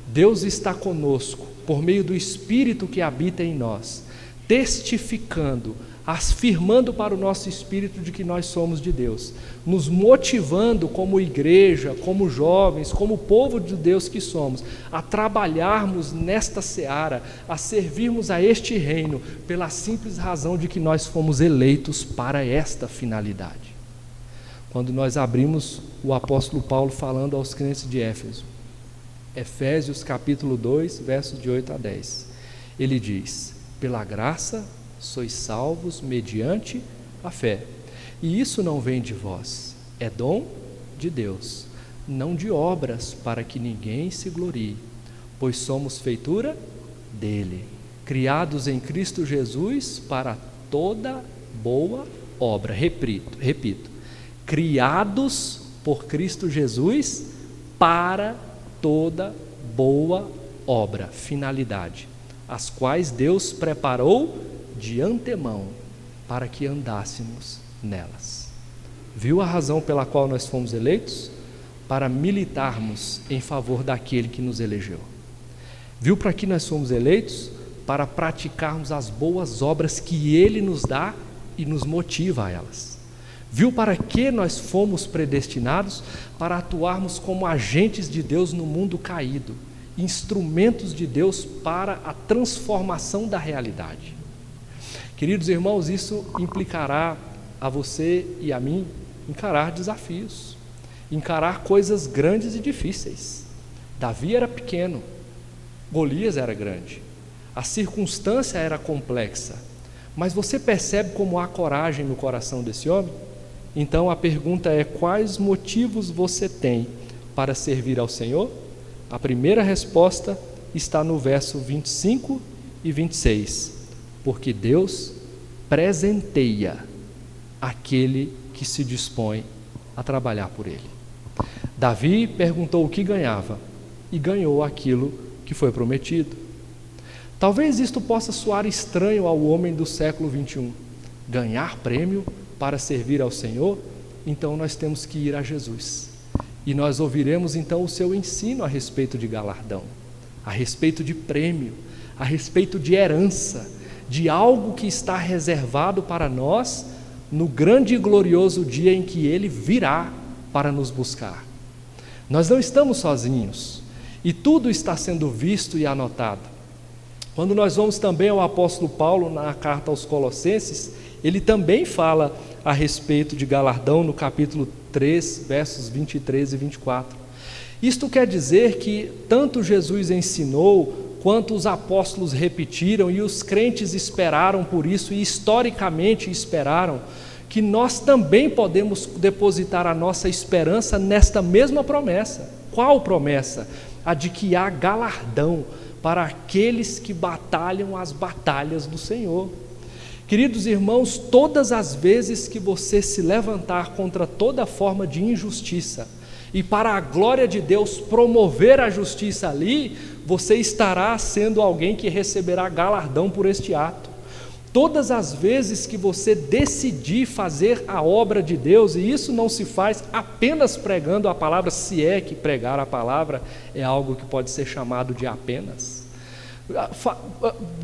Deus está conosco por meio do Espírito que habita em nós, testificando, afirmando para o nosso espírito de que nós somos de Deus, nos motivando como igreja, como jovens, como povo de Deus que somos, a trabalharmos nesta seara, a servirmos a este reino, pela simples razão de que nós fomos eleitos para esta finalidade. Quando nós abrimos o apóstolo Paulo falando aos crentes de Éfeso, Efésios capítulo 2, versos de 8 a 10, ele diz: pela graça sois salvos mediante a fé, e isso não vem de vós, é dom de Deus, não de obras, para que ninguém se glorie, pois somos feitura dele, criados em Cristo Jesus para toda boa obra. Repito, criados por Cristo Jesus para toda boa obra, finalidade, as quais Deus preparou de antemão para que andássemos nelas. Viu a razão pela qual nós fomos eleitos? Para militarmos em favor daquele que nos elegeu. Viu para que nós fomos eleitos? Para praticarmos as boas obras que Ele nos dá e nos motiva a elas. Viu para que nós fomos predestinados? Para atuarmos como agentes de Deus no mundo caído, instrumentos de Deus para a transformação da realidade. Queridos irmãos, isso implicará a você e a mim encarar desafios, encarar coisas grandes e difíceis. Davi era pequeno, Golias era grande, a circunstância era complexa, mas você percebe como há coragem no coração desse homem? Então a pergunta é: quais motivos você tem para servir ao Senhor? A primeira resposta está no verso 25 e 26. Porque Deus presenteia aquele que se dispõe a trabalhar por Ele. Davi perguntou o que ganhava e ganhou aquilo que foi prometido. Talvez isto possa soar estranho ao homem do século 21. Ganhar prêmio para servir ao Senhor? Então nós temos que ir a Jesus. E nós ouviremos então o seu ensino a respeito de galardão, a respeito de prêmio, a respeito de herança, de algo que está reservado para nós no grande e glorioso dia em que Ele virá para nos buscar. Nós não estamos sozinhos e tudo está sendo visto e anotado. Quando nós vamos também ao apóstolo Paulo na carta aos Colossenses, ele também fala a respeito de galardão no capítulo 3, versos 23 e 24. Isto quer dizer que tanto Jesus ensinou, quanto os apóstolos repetiram e os crentes esperaram por isso e historicamente esperaram, que nós também podemos depositar a nossa esperança nesta mesma promessa. Qual promessa? A de que há galardão para aqueles que batalham as batalhas do Senhor. Queridos irmãos, todas as vezes que você se levantar contra toda forma de injustiça e para a glória de Deus promover a justiça ali, você estará sendo alguém que receberá galardão por este ato. Todas as vezes que você decidir fazer a obra de Deus, e isso não se faz apenas pregando a palavra, se é que pregar a palavra é algo que pode ser chamado de apenas.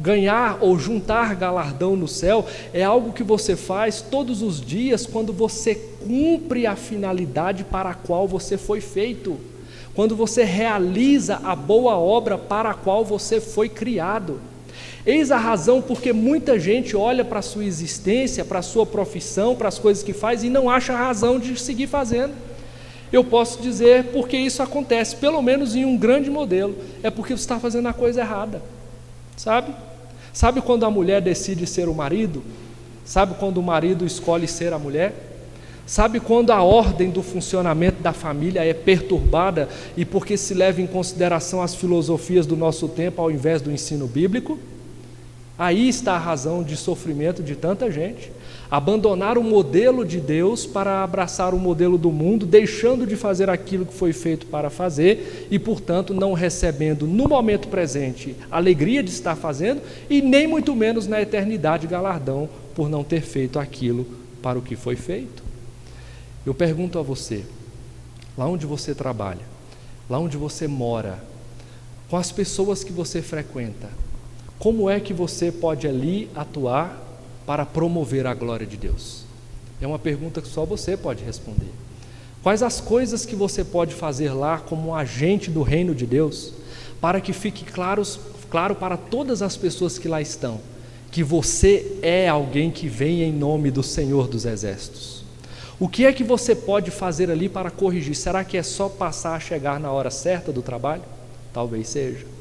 Ganhar ou juntar galardão no céu é algo que você faz todos os dias quando você cumpre a finalidade para a qual você foi feito, quando você realiza a boa obra para a qual você foi criado. Eis a razão porque muita gente olha para a sua existência, para a sua profissão, para as coisas que faz e não acha razão de seguir fazendo. Eu posso dizer porque isso acontece, pelo menos em um grande modelo, é porque você está fazendo a coisa errada, sabe? Sabe quando a mulher decide ser o marido? Sabe quando o marido escolhe ser a mulher? Sabe quando a ordem do funcionamento da família é perturbada e porque se leva em consideração as filosofias do nosso tempo ao invés do ensino bíblico? Aí está a razão de sofrimento de tanta gente. Abandonar o modelo de Deus para abraçar o modelo do mundo, deixando de fazer aquilo que foi feito para fazer e, portanto, não recebendo no momento presente alegria de estar fazendo e nem muito menos na eternidade galardão por não ter feito aquilo para o que foi feito. Eu pergunto a você, lá onde você trabalha, lá onde você mora, com as pessoas que você frequenta, como é que você pode ali atuar para promover a glória de Deus? É uma pergunta que só você pode responder. Quais as coisas que você pode fazer lá como um agente do reino de Deus, para que fique claro para todas as pessoas que lá estão, que você é alguém que vem em nome do Senhor dos Exércitos? O que é que você pode fazer ali para corrigir? Será que é só passar a chegar na hora certa do trabalho? Talvez seja.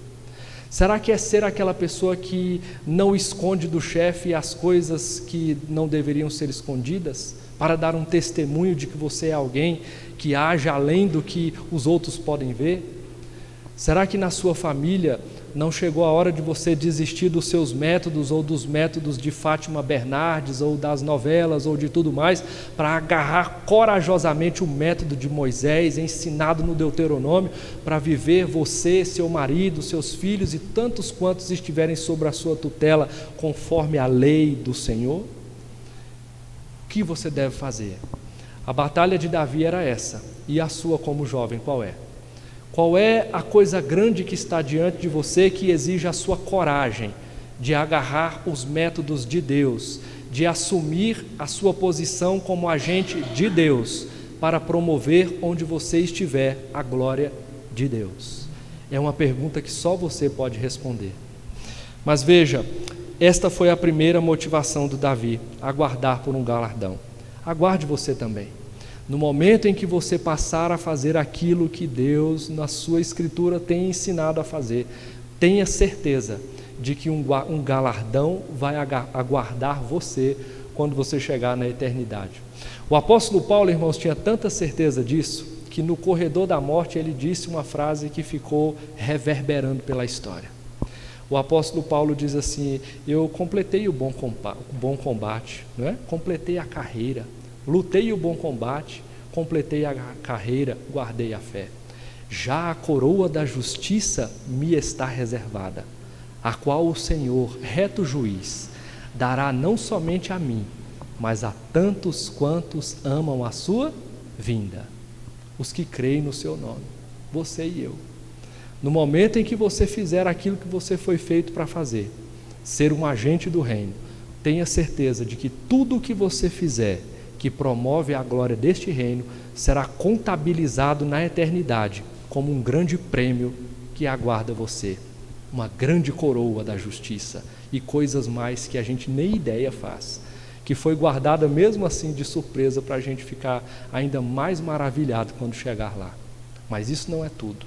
Será que é ser aquela pessoa que não esconde do chefe as coisas que não deveriam ser escondidas, para dar um testemunho de que você é alguém que age além do que os outros podem ver? Será que na sua família não chegou a hora de você desistir dos seus métodos ou dos métodos de Fátima Bernardes ou das novelas ou de tudo mais, para agarrar corajosamente o método de Moisés, ensinado no Deuteronômio, para viver você, seu marido, seus filhos e tantos quantos estiverem sob a sua tutela, conforme a lei do Senhor? O que você deve fazer? A batalha de Davi era essa, e a sua como jovem qual é? Qual é a coisa grande que está diante de você que exige a sua coragem de agarrar os métodos de Deus, de assumir a sua posição como agente de Deus, para promover onde você estiver a glória de Deus? É uma pergunta que só você pode responder. Mas veja, esta foi a primeira motivação do Davi, aguardar por um galardão. Aguarde você também. No momento em que você passar a fazer aquilo que Deus, na sua Escritura, tem ensinado a fazer, tenha certeza de que um galardão vai aguardar você quando você chegar na eternidade. O apóstolo Paulo, irmãos, tinha tanta certeza disso, que no corredor da morte ele disse uma frase que ficou reverberando pela história. O apóstolo Paulo diz assim: eu completei o bom combate, não é? Completei a carreira, lutei o bom combate, completei a carreira, guardei a fé. Já a coroa da justiça me está reservada, a qual o Senhor, reto juiz, dará não somente a mim, mas a tantos quantos amam a sua vinda, os que creem no seu nome, você e eu. No momento em que você fizer aquilo que você foi feito para fazer, ser um agente do reino, tenha certeza de que tudo o que você fizer que promove a glória deste reino será contabilizado na eternidade como um grande prêmio que aguarda você, uma grande coroa da justiça e coisas mais que a gente nem ideia faz, que foi guardada mesmo assim de surpresa para a gente ficar ainda mais maravilhado quando chegar lá. Mas isso não é tudo.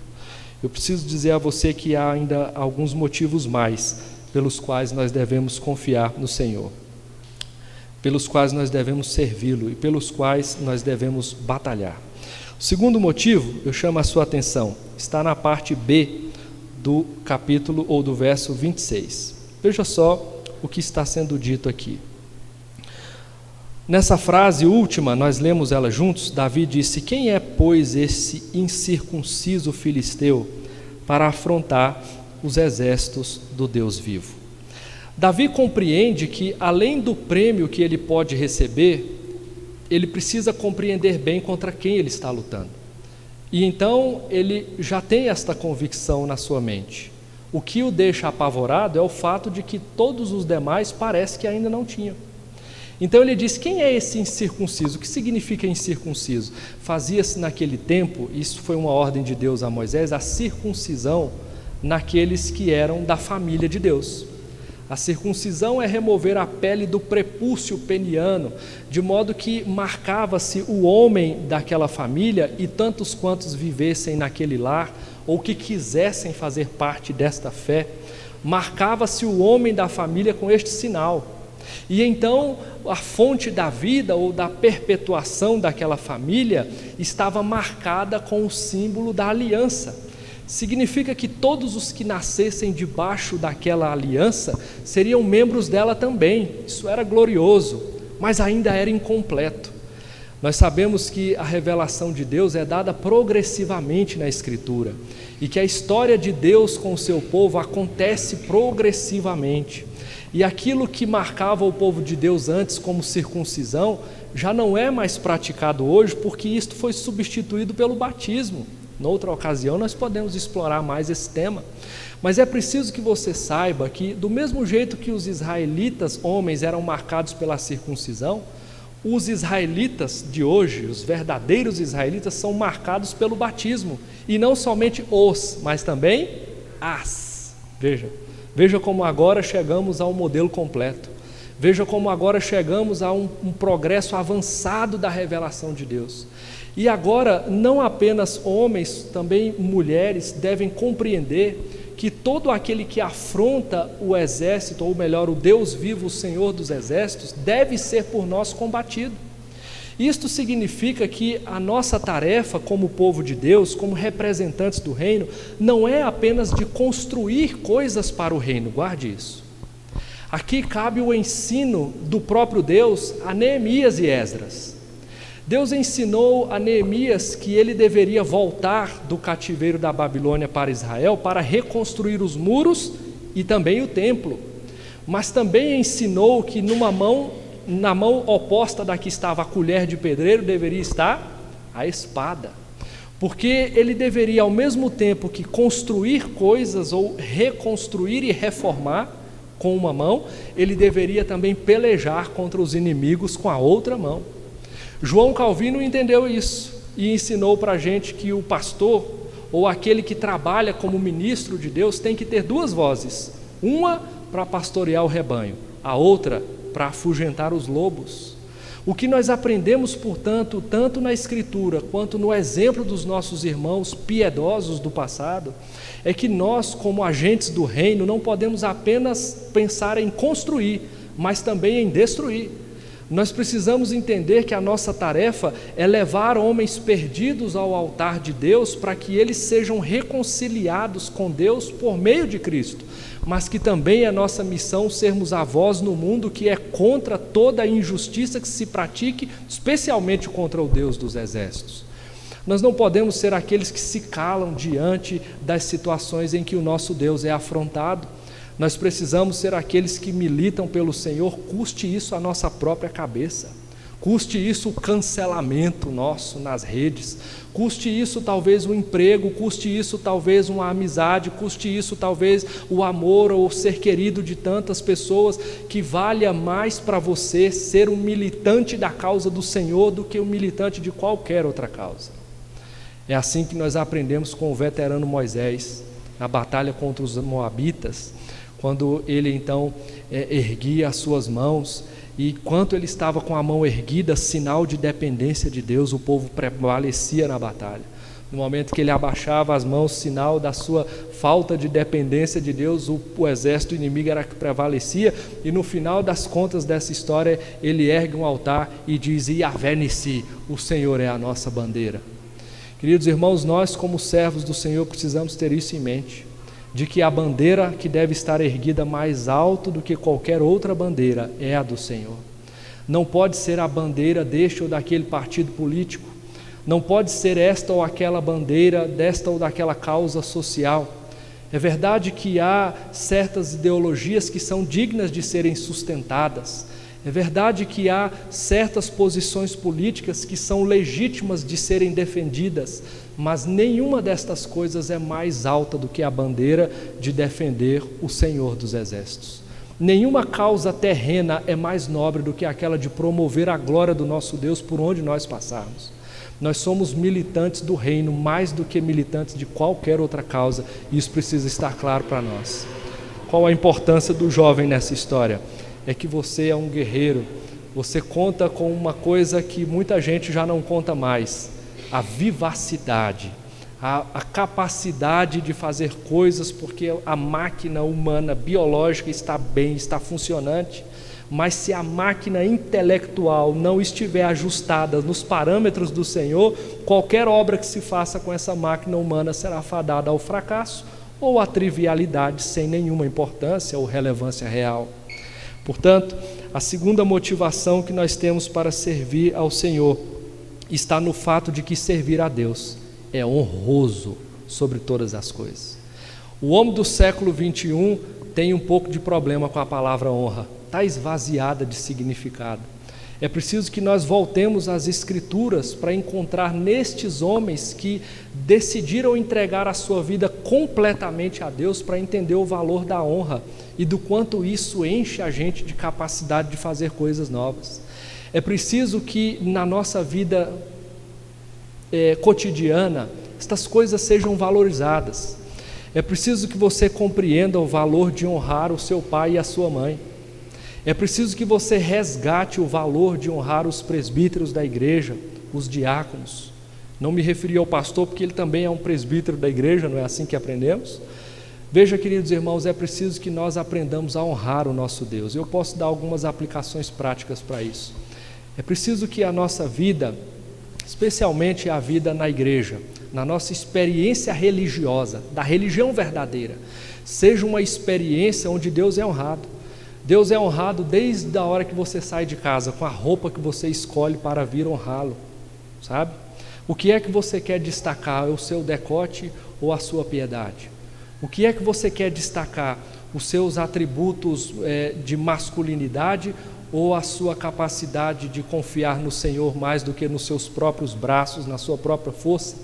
Eu preciso dizer a você que há ainda alguns motivos mais pelos quais nós devemos confiar no Senhor, pelos quais nós devemos servi-lo e pelos quais nós devemos batalhar. O segundo motivo, eu chamo a sua atenção, está na parte B do capítulo ou do verso 26. Veja só o que está sendo dito aqui. Nessa frase última, nós lemos ela juntos. Davi disse: quem é, pois, esse incircunciso filisteu para afrontar os exércitos do Deus vivo? Davi compreende que, além do prêmio que ele pode receber, ele precisa compreender bem contra quem ele está lutando. E então ele já tem esta convicção na sua mente: O que o deixa apavorado é o fato de que todos os demais parece que ainda não tinham. Então ele diz: quem é esse incircunciso? O que significa incircunciso? Fazia-se naquele tempo, isso foi uma ordem de Deus a Moisés, a circuncisão naqueles que eram da família de Deus. A circuncisão é remover a pele do prepúcio peniano, de modo que marcava-se o homem daquela família, e tantos quantos vivessem naquele lar, ou que quisessem fazer parte desta fé, marcava-se o homem da família com este sinal. E então a fonte da vida ou da perpetuação daquela família estava marcada com o símbolo da aliança. Significa que todos os que nascessem debaixo daquela aliança seriam membros dela também. Isso era glorioso, mas ainda era incompleto. Nós sabemos que a revelação de Deus é dada progressivamente na Escritura, e que a história de Deus com o seu povo acontece progressivamente. E aquilo que marcava o povo de Deus antes como circuncisão já não é mais praticado hoje, porque isto foi substituído pelo batismo. Noutra ocasião nós podemos explorar mais esse tema, mas é preciso que você saiba que, do mesmo jeito que os israelitas homens eram marcados pela circuncisão, os israelitas de hoje, os verdadeiros israelitas, são marcados pelo batismo, e não somente os, mas também as. Veja como agora chegamos ao modelo completo. Veja como agora chegamos a um progresso avançado da revelação de Deus. E agora, não apenas homens, também mulheres devem compreender que todo aquele que afronta o exército, ou melhor, o Deus vivo, o Senhor dos exércitos, deve ser por nós combatido. Isto significa que a nossa tarefa como povo de Deus, como representantes do reino, não é apenas de construir coisas para o reino, guarde isso. Aqui cabe o ensino do próprio Deus a Neemias e Esdras. Deus ensinou a Neemias que ele deveria voltar do cativeiro da Babilônia para Israel para reconstruir os muros e também o templo, mas também ensinou que na mão oposta da que estava a colher de pedreiro deveria estar a espada, porque ele deveria, ao mesmo tempo que construir coisas ou reconstruir e reformar com uma mão, ele deveria também pelejar contra os inimigos com a outra mão. João Calvino entendeu isso e ensinou para a gente que o pastor, ou aquele que trabalha como ministro de Deus, tem que ter duas vozes: uma para pastorear o rebanho, a outra para afugentar os lobos. O que nós aprendemos, portanto, tanto na Escritura quanto no exemplo dos nossos irmãos piedosos do passado, é que nós, como agentes do reino, não podemos apenas pensar em construir, mas também em destruir. Nós precisamos entender que a nossa tarefa é levar homens perdidos ao altar de Deus para que eles sejam reconciliados com Deus por meio de Cristo, mas que também é nossa missão sermos a voz no mundo que é contra toda a injustiça que se pratique, especialmente contra o Deus dos exércitos. Nós não podemos ser aqueles que se calam diante das situações em que o nosso Deus é afrontado. Nós precisamos ser aqueles que militam pelo Senhor, custe isso a nossa própria cabeça, custe isso o cancelamento nosso nas redes, custe isso talvez o emprego, custe isso talvez uma amizade, custe isso talvez o amor ou ser querido de tantas pessoas, que valha mais para você ser um militante da causa do Senhor do que um militante de qualquer outra causa. É assim que nós aprendemos com o veterano Moisés, na batalha contra os moabitas, quando ele então erguia as suas mãos, e enquanto ele estava com a mão erguida, sinal de dependência de Deus, o povo prevalecia na batalha. No momento que ele abaixava as mãos, sinal da sua falta de dependência de Deus, o exército inimigo era que prevalecia, e no final das contas dessa história, ele ergue um altar e diz: Yahvé Nissi, o Senhor é a nossa bandeira. Queridos irmãos, nós como servos do Senhor precisamos ter isso em mente, de que a bandeira que deve estar erguida mais alto do que qualquer outra bandeira é a do Senhor. Não pode ser a bandeira deste ou daquele partido político, não pode ser esta ou aquela bandeira desta ou daquela causa social. É verdade que há certas ideologias que são dignas de serem sustentadas, É verdade que há certas posições políticas que são legítimas de serem defendidas, mas nenhuma destas coisas é mais alta do que a bandeira de defender o Senhor dos Exércitos. Nenhuma causa terrena é mais nobre do que aquela de promover a glória do nosso Deus por onde nós passarmos. Nós somos militantes do reino mais do que militantes de qualquer outra causa, e isso precisa estar claro para nós. Qual a importância do jovem nessa história? É que você é um guerreiro, você conta com uma coisa que muita gente já não conta mais: a vivacidade, a capacidade de fazer coisas, porque a máquina humana, biológica está bem, está funcionante, mas se a máquina intelectual não estiver ajustada nos parâmetros do Senhor, qualquer obra que se faça com essa máquina humana será fadada ao fracasso ou à trivialidade sem nenhuma importância ou relevância real. Portanto, a segunda motivação que nós temos para servir ao Senhor está no fato de que servir a Deus é honroso sobre todas as coisas. O homem do século 21 tem um pouco de problema com a palavra honra, está esvaziada de significado. É preciso que nós voltemos às Escrituras para encontrar nestes homens que decidiram entregar a sua vida completamente a Deus, para entender o valor da honra e do quanto isso enche a gente de capacidade de fazer coisas novas. É preciso que na nossa vida cotidiana estas coisas sejam valorizadas. É preciso que você compreenda o valor de honrar o seu pai e a sua mãe. É preciso que você resgate o valor de honrar os presbíteros da igreja, os diáconos. Não me referi ao pastor, porque ele também é um presbítero da igreja, não é assim que aprendemos? Veja, queridos irmãos, é preciso que nós aprendamos a honrar o nosso Deus. Eu posso dar algumas aplicações práticas para isso. É preciso que a nossa vida, especialmente a vida na igreja, na nossa experiência religiosa, da religião verdadeira, seja uma experiência onde Deus é honrado. Deus é honrado desde a hora que você sai de casa, com a roupa que você escolhe para vir honrá-lo, sabe? O que é que você quer destacar? É o seu decote ou a sua piedade? O que é que você quer destacar? Os seus atributos de masculinidade ou a sua capacidade de confiar no Senhor mais do que nos seus próprios braços, na sua própria força?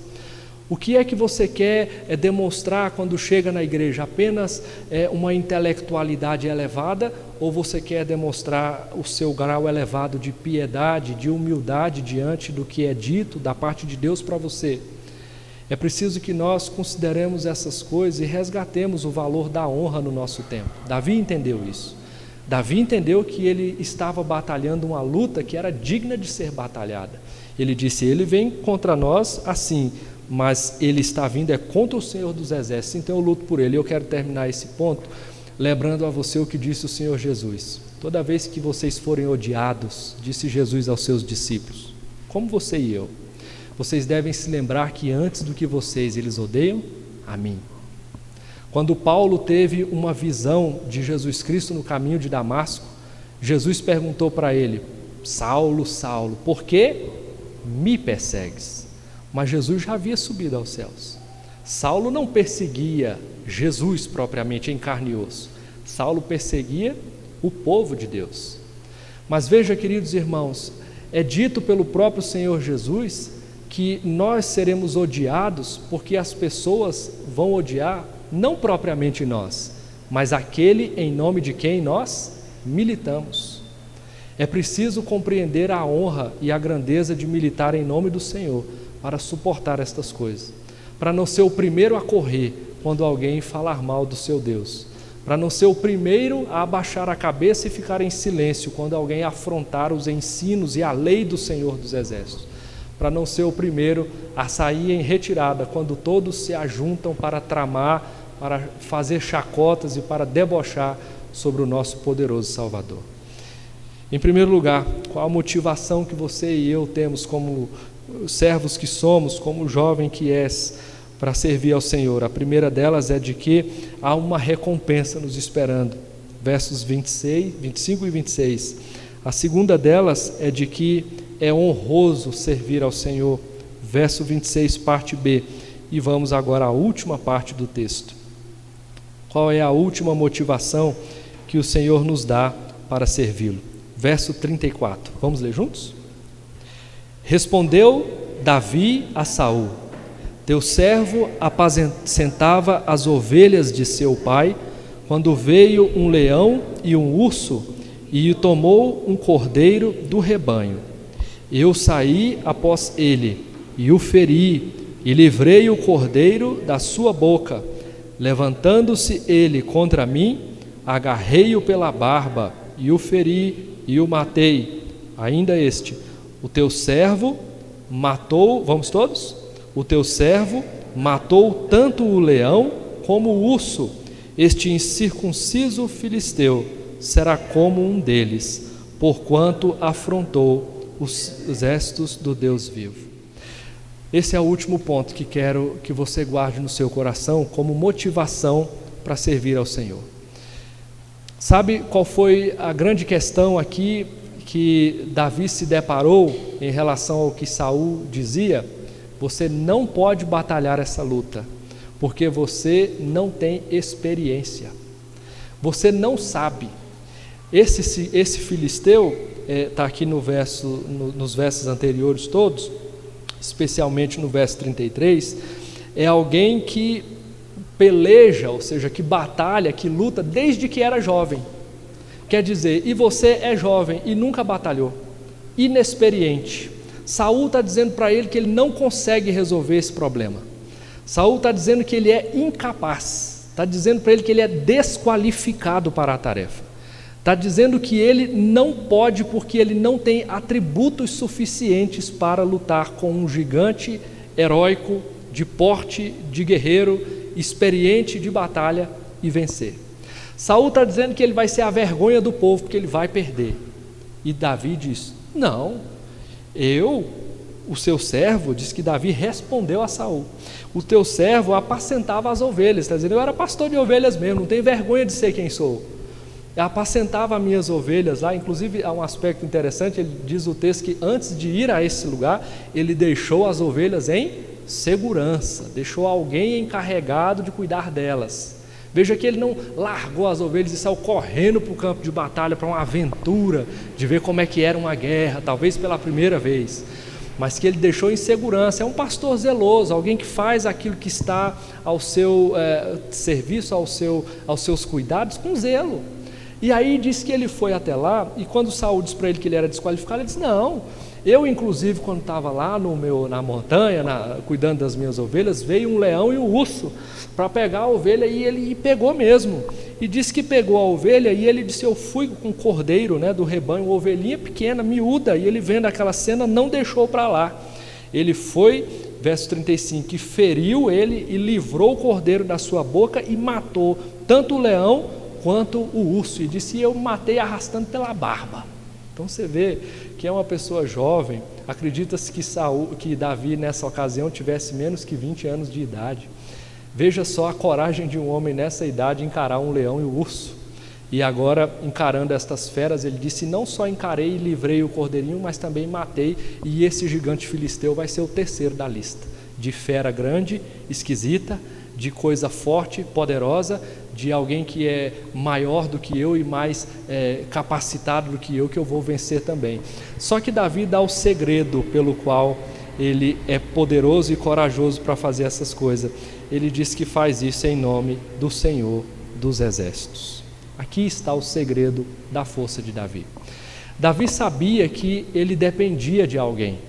O que é que você quer demonstrar quando chega na igreja? Apenas uma intelectualidade elevada, ou você quer demonstrar o seu grau elevado de piedade, de humildade diante do que é dito da parte de Deus para você? É preciso que nós consideremos essas coisas e resgatemos o valor da honra no nosso tempo. Davi entendeu isso. Davi entendeu que ele estava batalhando uma luta que era digna de ser batalhada. Ele disse: ele vem contra nós assim, mas ele está vindo contra o Senhor dos Exércitos, então eu luto por ele. Eu quero terminar esse ponto lembrando a você o que disse o Senhor Jesus. Toda vez que vocês forem odiados, disse Jesus aos seus discípulos, como você e eu, vocês devem se lembrar que antes do que vocês, eles odeiam a mim. Quando Paulo teve uma visão de Jesus Cristo no caminho de Damasco, Jesus perguntou para ele: Saulo, Saulo, por que me persegues? Mas Jesus já havia subido aos céus. Saulo não perseguia Jesus propriamente em carne e osso. Saulo perseguia o povo de Deus. Mas veja, queridos irmãos, é dito pelo próprio Senhor Jesus que nós seremos odiados porque as pessoas vão odiar não propriamente nós, mas aquele em nome de quem nós militamos. É preciso compreender a honra e a grandeza de militar em nome do Senhor para suportar estas coisas, para não ser o primeiro a correr quando alguém falar mal do seu Deus, para não ser o primeiro a abaixar a cabeça e ficar em silêncio quando alguém afrontar os ensinos e a lei do Senhor dos Exércitos, para não ser o primeiro a sair em retirada quando todos se ajuntam para tramar, para fazer chacotas e para debochar sobre o nosso poderoso Salvador. Em primeiro lugar, qual a motivação que você e eu temos como servos que somos, como jovem que és, para servir ao Senhor? A primeira delas é de que há uma recompensa nos esperando, versos 25 e 26. A segunda delas é de que é honroso servir ao Senhor, verso 26, parte B. E vamos agora à última parte do texto. Qual é a última motivação que o Senhor nos dá para servi-lo? verso 34. Vamos ler juntos? Respondeu Davi a Saul: teu servo apacentava as ovelhas de seu pai, quando veio um leão e um urso, e tomou um cordeiro do rebanho. Eu saí após ele, e o feri, e livrei o cordeiro da sua boca. Levantando-se ele contra mim, agarrei-o pela barba, e o feri, e o matei. Ainda este, o teu servo matou, vamos todos? O teu servo matou tanto o leão como o urso. Este incircunciso filisteu será como um deles, porquanto afrontou os exércitos do Deus vivo. Esse é o último ponto que quero que você guarde no seu coração como motivação para servir ao Senhor. Sabe qual foi a grande questão aqui que Davi se deparou em relação ao que Saul dizia? Você não pode batalhar essa luta, porque você não tem experiência. Você não sabe. Esse filisteu, está aqui nos versos anteriores todos, especialmente no verso 33, é alguém que peleja, ou seja, que batalha, que luta desde que era jovem. Quer dizer, e você é jovem e nunca batalhou, inexperiente. Saul está dizendo para ele que ele não consegue resolver esse problema. Saul está dizendo que ele é incapaz, está dizendo para ele que ele é desqualificado para a tarefa. Está dizendo que ele não pode porque ele não tem atributos suficientes para lutar com um gigante heróico, de porte, de guerreiro, experiente de batalha e vencer. Saul está dizendo que ele vai ser a vergonha do povo porque ele vai perder. E Davi diz: não, o seu servo, diz que Davi respondeu a Saul: o teu servo apacentava as ovelhas. Está dizendo, eu era pastor de ovelhas mesmo, não tenho vergonha de ser quem sou. Eu apacentava as minhas ovelhas lá. Inclusive há um aspecto interessante, ele diz o texto que antes de ir a esse lugar, ele deixou as ovelhas em segurança, deixou alguém encarregado de cuidar delas. Veja que ele não largou as ovelhas e saiu correndo para o campo de batalha, para uma aventura, de ver como é que era uma guerra, talvez pela primeira vez, mas que ele deixou em segurança. É um pastor zeloso, alguém que faz aquilo que está ao seu serviço, aos seus cuidados, com zelo. E aí diz que ele foi até lá, e quando Saul disse para ele que ele era desqualificado, ele disse: não, eu inclusive quando estava lá na montanha, cuidando das minhas ovelhas, veio um leão e um urso para pegar a ovelha, e ele pegou mesmo, e disse que pegou a ovelha, e ele disse: eu fui com um cordeiro, do rebanho, uma ovelhinha pequena, miúda, e ele vendo aquela cena, não deixou para lá. Ele foi, verso 35, que feriu ele e livrou o cordeiro da sua boca e matou tanto o leão quanto o urso, e disse: eu matei arrastando pela barba. Então você vê que é uma pessoa jovem. Acredita-se que Davi nessa ocasião tivesse menos que 20 anos de idade. Veja só a coragem de um homem nessa idade encarar um leão e um urso. E agora, encarando estas feras, ele disse: não só encarei e livrei o cordeirinho, mas também matei, e esse gigante filisteu vai ser o terceiro da lista, de fera grande, esquisita, de coisa forte, poderosa, de alguém que é maior do que eu e mais capacitado do que eu vou vencer também. Só que Davi dá o segredo pelo qual ele é poderoso e corajoso para fazer essas coisas. Ele diz que faz isso em nome do Senhor dos Exércitos. Aqui está o segredo da força de Davi. Davi sabia que ele dependia de alguém,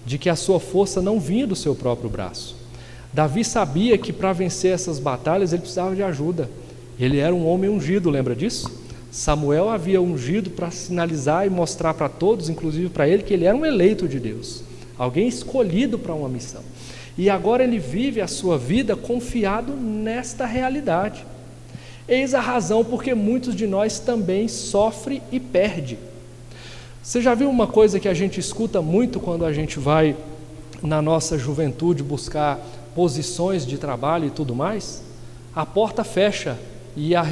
de que a sua força não vinha do seu próprio braço. Davi sabia que para vencer essas batalhas ele precisava de ajuda. Ele era um homem ungido, lembra disso? Samuel havia ungido para sinalizar e mostrar para todos, inclusive para ele, que ele era um eleito de Deus, alguém escolhido para uma missão. E agora ele vive a sua vida confiado nesta realidade. Eis a razão porque muitos de nós também sofrem e perdem. Você já viu uma coisa que a gente escuta muito quando a gente vai na nossa juventude buscar posições de trabalho e tudo mais? A porta fecha e a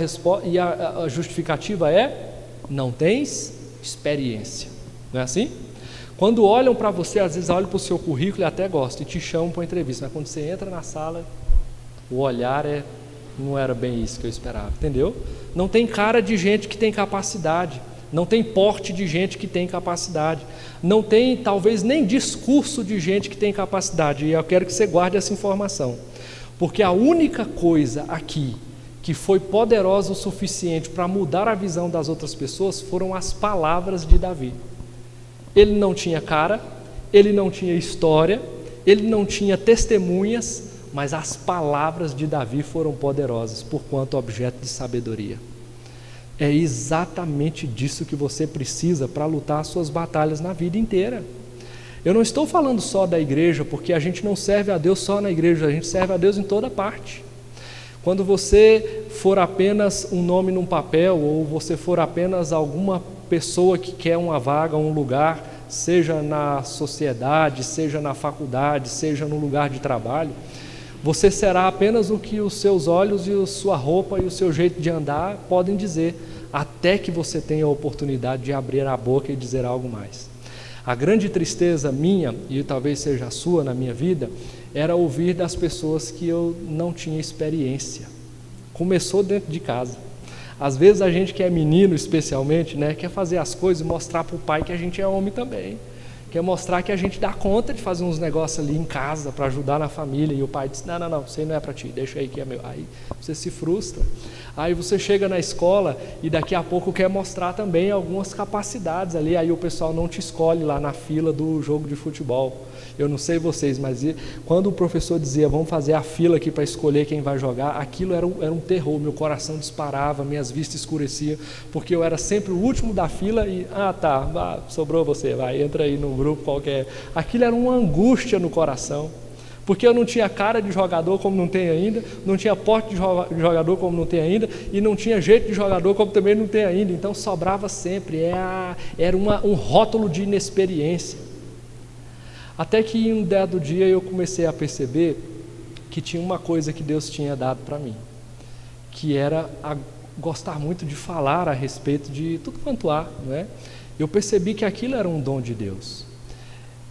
justificativa é: não tens experiência. Não é assim? Quando olham para você, às vezes olham para o seu currículo e até gostam e te chamam para uma entrevista, mas quando você entra na sala, o olhar não era bem isso que eu esperava, entendeu? Não tem cara de gente que tem capacidade, não tem porte de gente que tem capacidade, não tem talvez nem discurso de gente que tem capacidade, e eu quero que você guarde essa informação, porque a única coisa aqui que foi poderosa o suficiente para mudar a visão das outras pessoas foram as palavras de Davi. Ele não tinha cara, ele não tinha história, ele não tinha testemunhas, mas as palavras de Davi foram poderosas, porquanto objeto de sabedoria. É exatamente disso que você precisa para lutar as suas batalhas na vida inteira. Eu não estou falando só da igreja, porque a gente não serve a Deus só na igreja, a gente serve a Deus em toda parte. Quando você for apenas um nome num papel, ou você for apenas alguma pessoa que quer uma vaga, um lugar, seja na sociedade, seja na faculdade, seja no lugar de trabalho, você será apenas o que os seus olhos e a sua roupa e o seu jeito de andar podem dizer, até que você tenha a oportunidade de abrir a boca e dizer algo mais. A grande tristeza minha, e talvez seja a sua na minha vida, era ouvir das pessoas que eu não tinha experiência. Começou dentro de casa. Às vezes a gente que é menino especialmente, né, quer fazer as coisas e mostrar para o pai que a gente é homem também. Quer mostrar que a gente dá conta de fazer uns negócios ali em casa para ajudar na família, e o pai diz, não, isso aí não é para ti, deixa aí que é meu. Aí você se frustra. Aí você chega na escola e daqui a pouco quer mostrar também algumas capacidades ali, aí o pessoal não te escolhe lá na fila do jogo de futebol. Eu não sei vocês, mas quando o professor dizia, vamos fazer a fila aqui para escolher quem vai jogar, aquilo era um terror, meu coração disparava, minhas vistas escureciam, porque eu era sempre o último da fila e, sobrou você, vai, entra aí num grupo qualquer. Aquilo era uma angústia no coração, porque eu não tinha cara de jogador como não tem ainda, não tinha porte de jogador como não tem ainda, e não tinha jeito de jogador como também não tem ainda, então sobrava sempre, era um rótulo de inexperiência. Até que em um dado dia eu comecei a perceber que tinha uma coisa que Deus tinha dado para mim, que era gostar muito de falar a respeito de tudo quanto há, não é? Eu percebi que aquilo era um dom de Deus.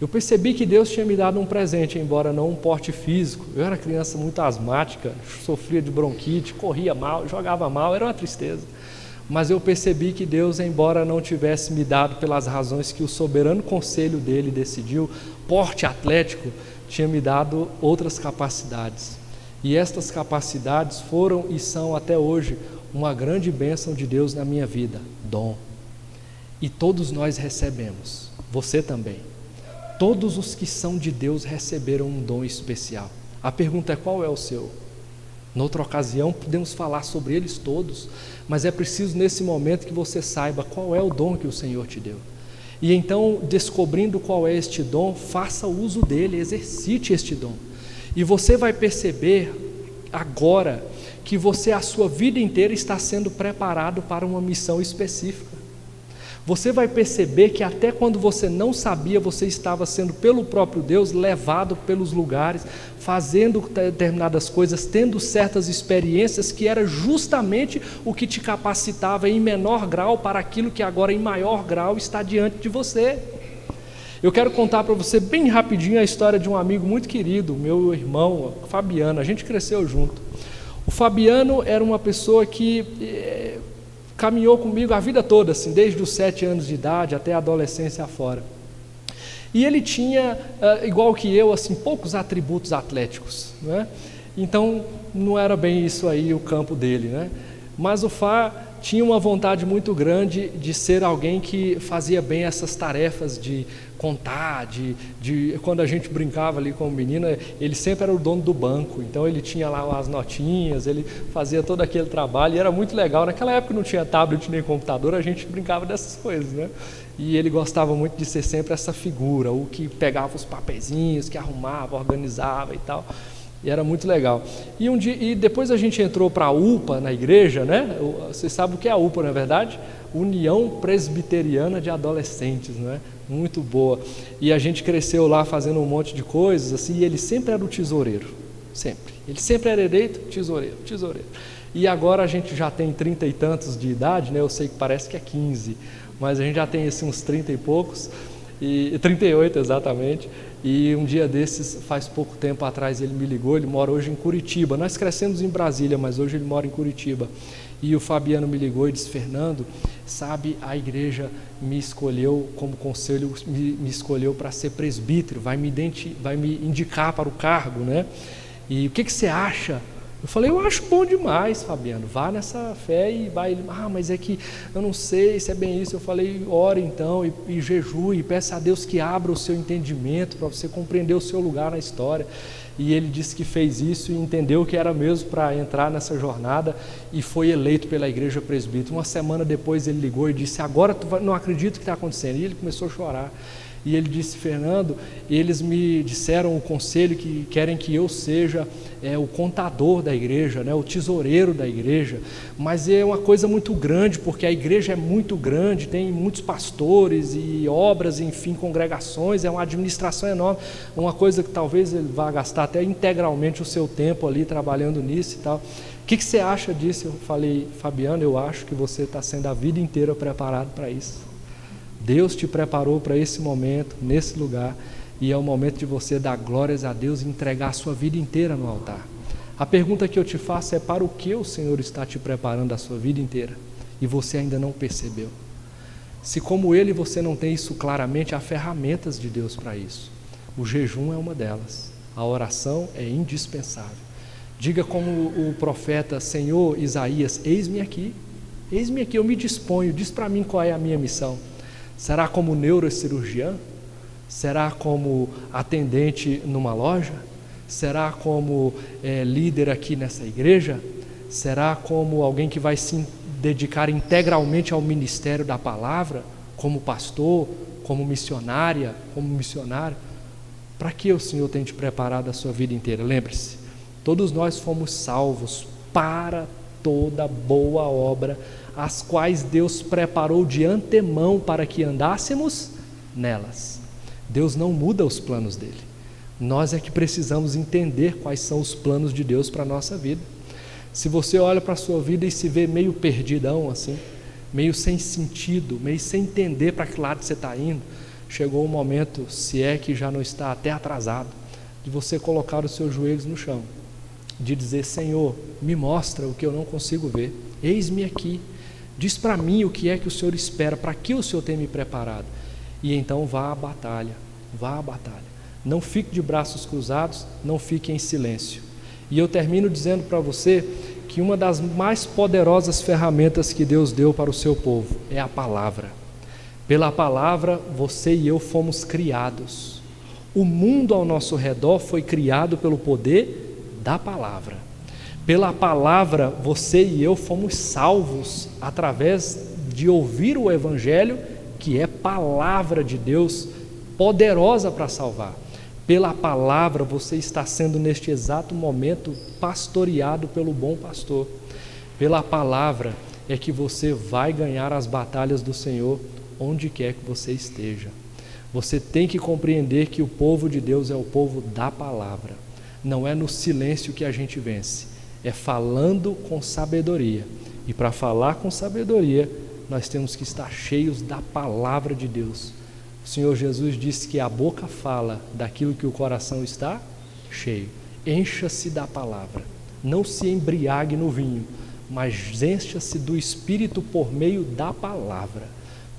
Eu percebi que Deus tinha me dado um presente, embora não um porte físico. Eu era criança muito asmática, sofria de bronquite, corria mal, jogava mal, era uma tristeza. Mas eu percebi que Deus, embora não tivesse me dado pelas razões que o soberano conselho dele decidiu, porte atlético, tinha me dado outras capacidades. E estas capacidades foram e são até hoje uma grande bênção de Deus na minha vida, dom. E todos nós recebemos, você também. Todos os que são de Deus receberam um dom especial. A pergunta é, qual é o seu? Noutra ocasião podemos falar sobre eles todos, mas é preciso nesse momento que você saiba qual é o dom que o Senhor te deu. E então, descobrindo qual é este dom, faça uso dele, exercite este dom. E você vai perceber agora que você a sua vida inteira está sendo preparado para uma missão específica. Você vai perceber que até quando você não sabia, você estava sendo pelo próprio Deus levado pelos lugares, fazendo determinadas coisas, tendo certas experiências que era justamente o que te capacitava em menor grau para aquilo que agora em maior grau está diante de você. Eu quero contar para você bem rapidinho a história de um amigo muito querido, meu irmão Fabiano, a gente cresceu junto. O Fabiano era uma pessoa que caminhou comigo a vida toda, assim, desde os 7 anos de idade até a adolescência afora. E ele tinha, igual que eu, assim, poucos atributos atléticos, né? Então, não era bem isso aí o campo dele, né? Mas o Fá tinha uma vontade muito grande de ser alguém que fazia bem essas tarefas de contar, quando a gente brincava ali com o menino, ele sempre era o dono do banco, então ele tinha lá as notinhas, ele fazia todo aquele trabalho, e era muito legal. Naquela época não tinha tablet nem computador, a gente brincava dessas coisas, né? E ele gostava muito de ser sempre essa figura, o que pegava os papeizinhos, que arrumava, organizava e tal. E era muito legal. E um dia, e depois a gente entrou para a UPA na igreja, né? Vocês sabem o que é a UPA, não é verdade? União Presbiteriana de Adolescentes, não é? Muito boa. E a gente cresceu lá fazendo um monte de coisas, assim, e ele sempre era o tesoureiro, sempre. Ele sempre era eleito tesoureiro. E agora a gente já tem 30 e tantos de idade, né? Eu sei que parece que é 15, mas a gente já tem assim, uns 30 e poucos, e 38 exatamente. E um dia desses, faz pouco tempo atrás, ele me ligou, ele mora hoje em Curitiba. Nós crescemos em Brasília, mas hoje ele mora em Curitiba. E o Fabiano me ligou e disse: Fernando, sabe, a igreja me escolheu como conselho, me escolheu para ser presbítero, vai me indicar para o cargo, né? E o que você acha? Eu falei: eu acho bom demais, Fabiano, vá nessa fé e vai. Ele: mas é que eu não sei se é bem isso. Eu falei: ore então e jejue, e peça a Deus que abra o seu entendimento para você compreender o seu lugar na história. E ele disse que fez isso e entendeu que era mesmo para entrar nessa jornada e foi eleito pela igreja presbítero. Uma semana depois ele ligou e disse: agora não acredito que está acontecendo. E ele começou a chorar. E ele disse: Fernando, eles me disseram o conselho que querem que eu seja o contador da igreja, né, o tesoureiro da igreja, mas é uma coisa muito grande, porque a igreja é muito grande, tem muitos pastores e obras, enfim, congregações, é uma administração enorme, uma coisa que talvez ele vá gastar até integralmente o seu tempo ali trabalhando nisso e tal. O que você acha disso? Eu falei: Fabiano, eu acho que você está sendo a vida inteira preparado para isso. Deus te preparou para esse momento, nesse lugar, e é o momento de você dar glórias a Deus e entregar a sua vida inteira no altar. A pergunta que eu te faço é: para o que o Senhor está te preparando a sua vida inteira e você ainda não percebeu? Se como Ele você não tem isso claramente, há ferramentas de Deus para isso. O jejum é uma delas, a oração é indispensável. Diga como o profeta Senhor Isaías: eis-me aqui, eu me disponho, diz para mim qual é a minha missão. Será como neurocirurgiã? Será como atendente numa loja? Será como líder aqui nessa igreja? Será como alguém que vai se dedicar integralmente ao ministério da palavra? Como pastor, como missionária, como missionário? Para que o Senhor tem te preparado a sua vida inteira? Lembre-se, todos nós fomos salvos para toda boa obra, as quais Deus preparou de antemão para que andássemos nelas. Deus não muda os planos dele. Nós é que precisamos entender quais são os planos de Deus para a nossa vida. Se você olha para a sua vida e se vê meio perdidão assim, meio sem sentido, meio sem entender para que lado você está indo, chegou o momento, se é que já não está até atrasado, de você colocar os seus joelhos no chão, de dizer: Senhor, me mostra o que eu não consigo ver, eis-me aqui, diz para mim o que é que o Senhor espera, para que o Senhor tem me preparado. E então vá à batalha, não fique de braços cruzados, não fique em silêncio. E eu termino dizendo para você que uma das mais poderosas ferramentas que Deus deu para o seu povo é a palavra. Pela palavra você e eu fomos criados. O mundo ao nosso redor foi criado pelo poder da palavra. Pela palavra você e eu fomos salvos através de ouvir o Evangelho, que é palavra de Deus, poderosa para salvar. Pela palavra você está sendo neste exato momento pastoreado pelo bom pastor. Pela palavra é que você vai ganhar as batalhas do Senhor onde quer que você esteja. Você tem que compreender que o povo de Deus é o povo da palavra. Não é no silêncio que a gente vence, é falando com sabedoria. E para falar com sabedoria, nós temos que estar cheios da palavra de Deus. O Senhor Jesus disse que a boca fala daquilo que o coração está cheio. Encha-se da palavra, não se embriague no vinho, mas encha-se do Espírito por meio da palavra,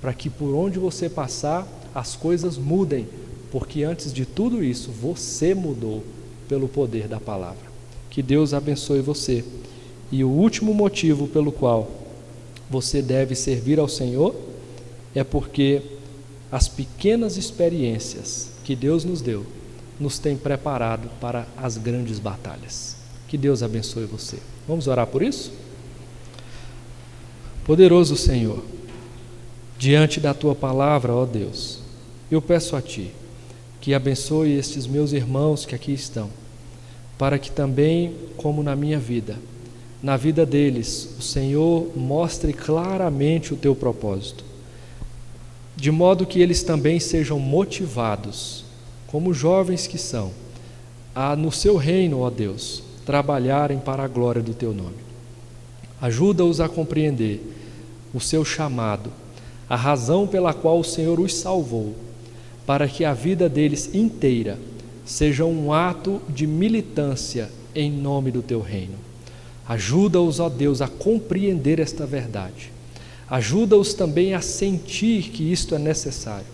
para que por onde você passar, as coisas mudem, porque antes de tudo isso, você mudou pelo poder da palavra. Que Deus abençoe você. E o último motivo pelo qual você deve servir ao Senhor é porque as pequenas experiências que Deus nos deu nos têm preparado para as grandes batalhas. Que Deus abençoe você. Vamos orar por isso? Poderoso Senhor, diante da Tua palavra, ó Deus, eu peço a Ti que abençoe estes meus irmãos que aqui estão, para que também, como na minha vida, na vida deles, o Senhor mostre claramente o Teu propósito, de modo que eles também sejam motivados, como jovens que são, a no Seu reino, ó Deus, trabalharem para a glória do Teu nome. Ajuda-os a compreender o Seu chamado, a razão pela qual o Senhor os salvou, para que a vida deles inteira seja um ato de militância em nome do teu reino. Ajuda-os, ó Deus, a compreender esta verdade. Ajuda-os também a sentir que isto é necessário,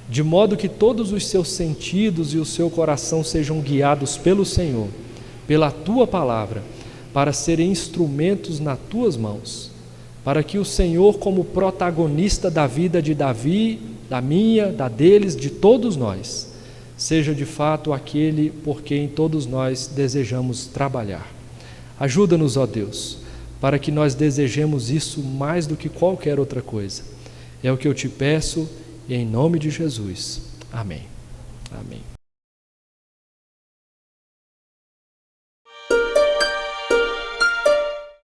de modo que todos os seus sentidos e o seu coração sejam guiados pelo Senhor, pela tua palavra, para serem instrumentos nas tuas mãos, para que o Senhor, como protagonista da vida de Davi, da minha, da deles, de todos nós, seja de fato aquele por quem todos nós desejamos trabalhar. Ajuda-nos, ó Deus, para que nós desejemos isso mais do que qualquer outra coisa. É o que eu te peço, em nome de Jesus. Amém. Amém.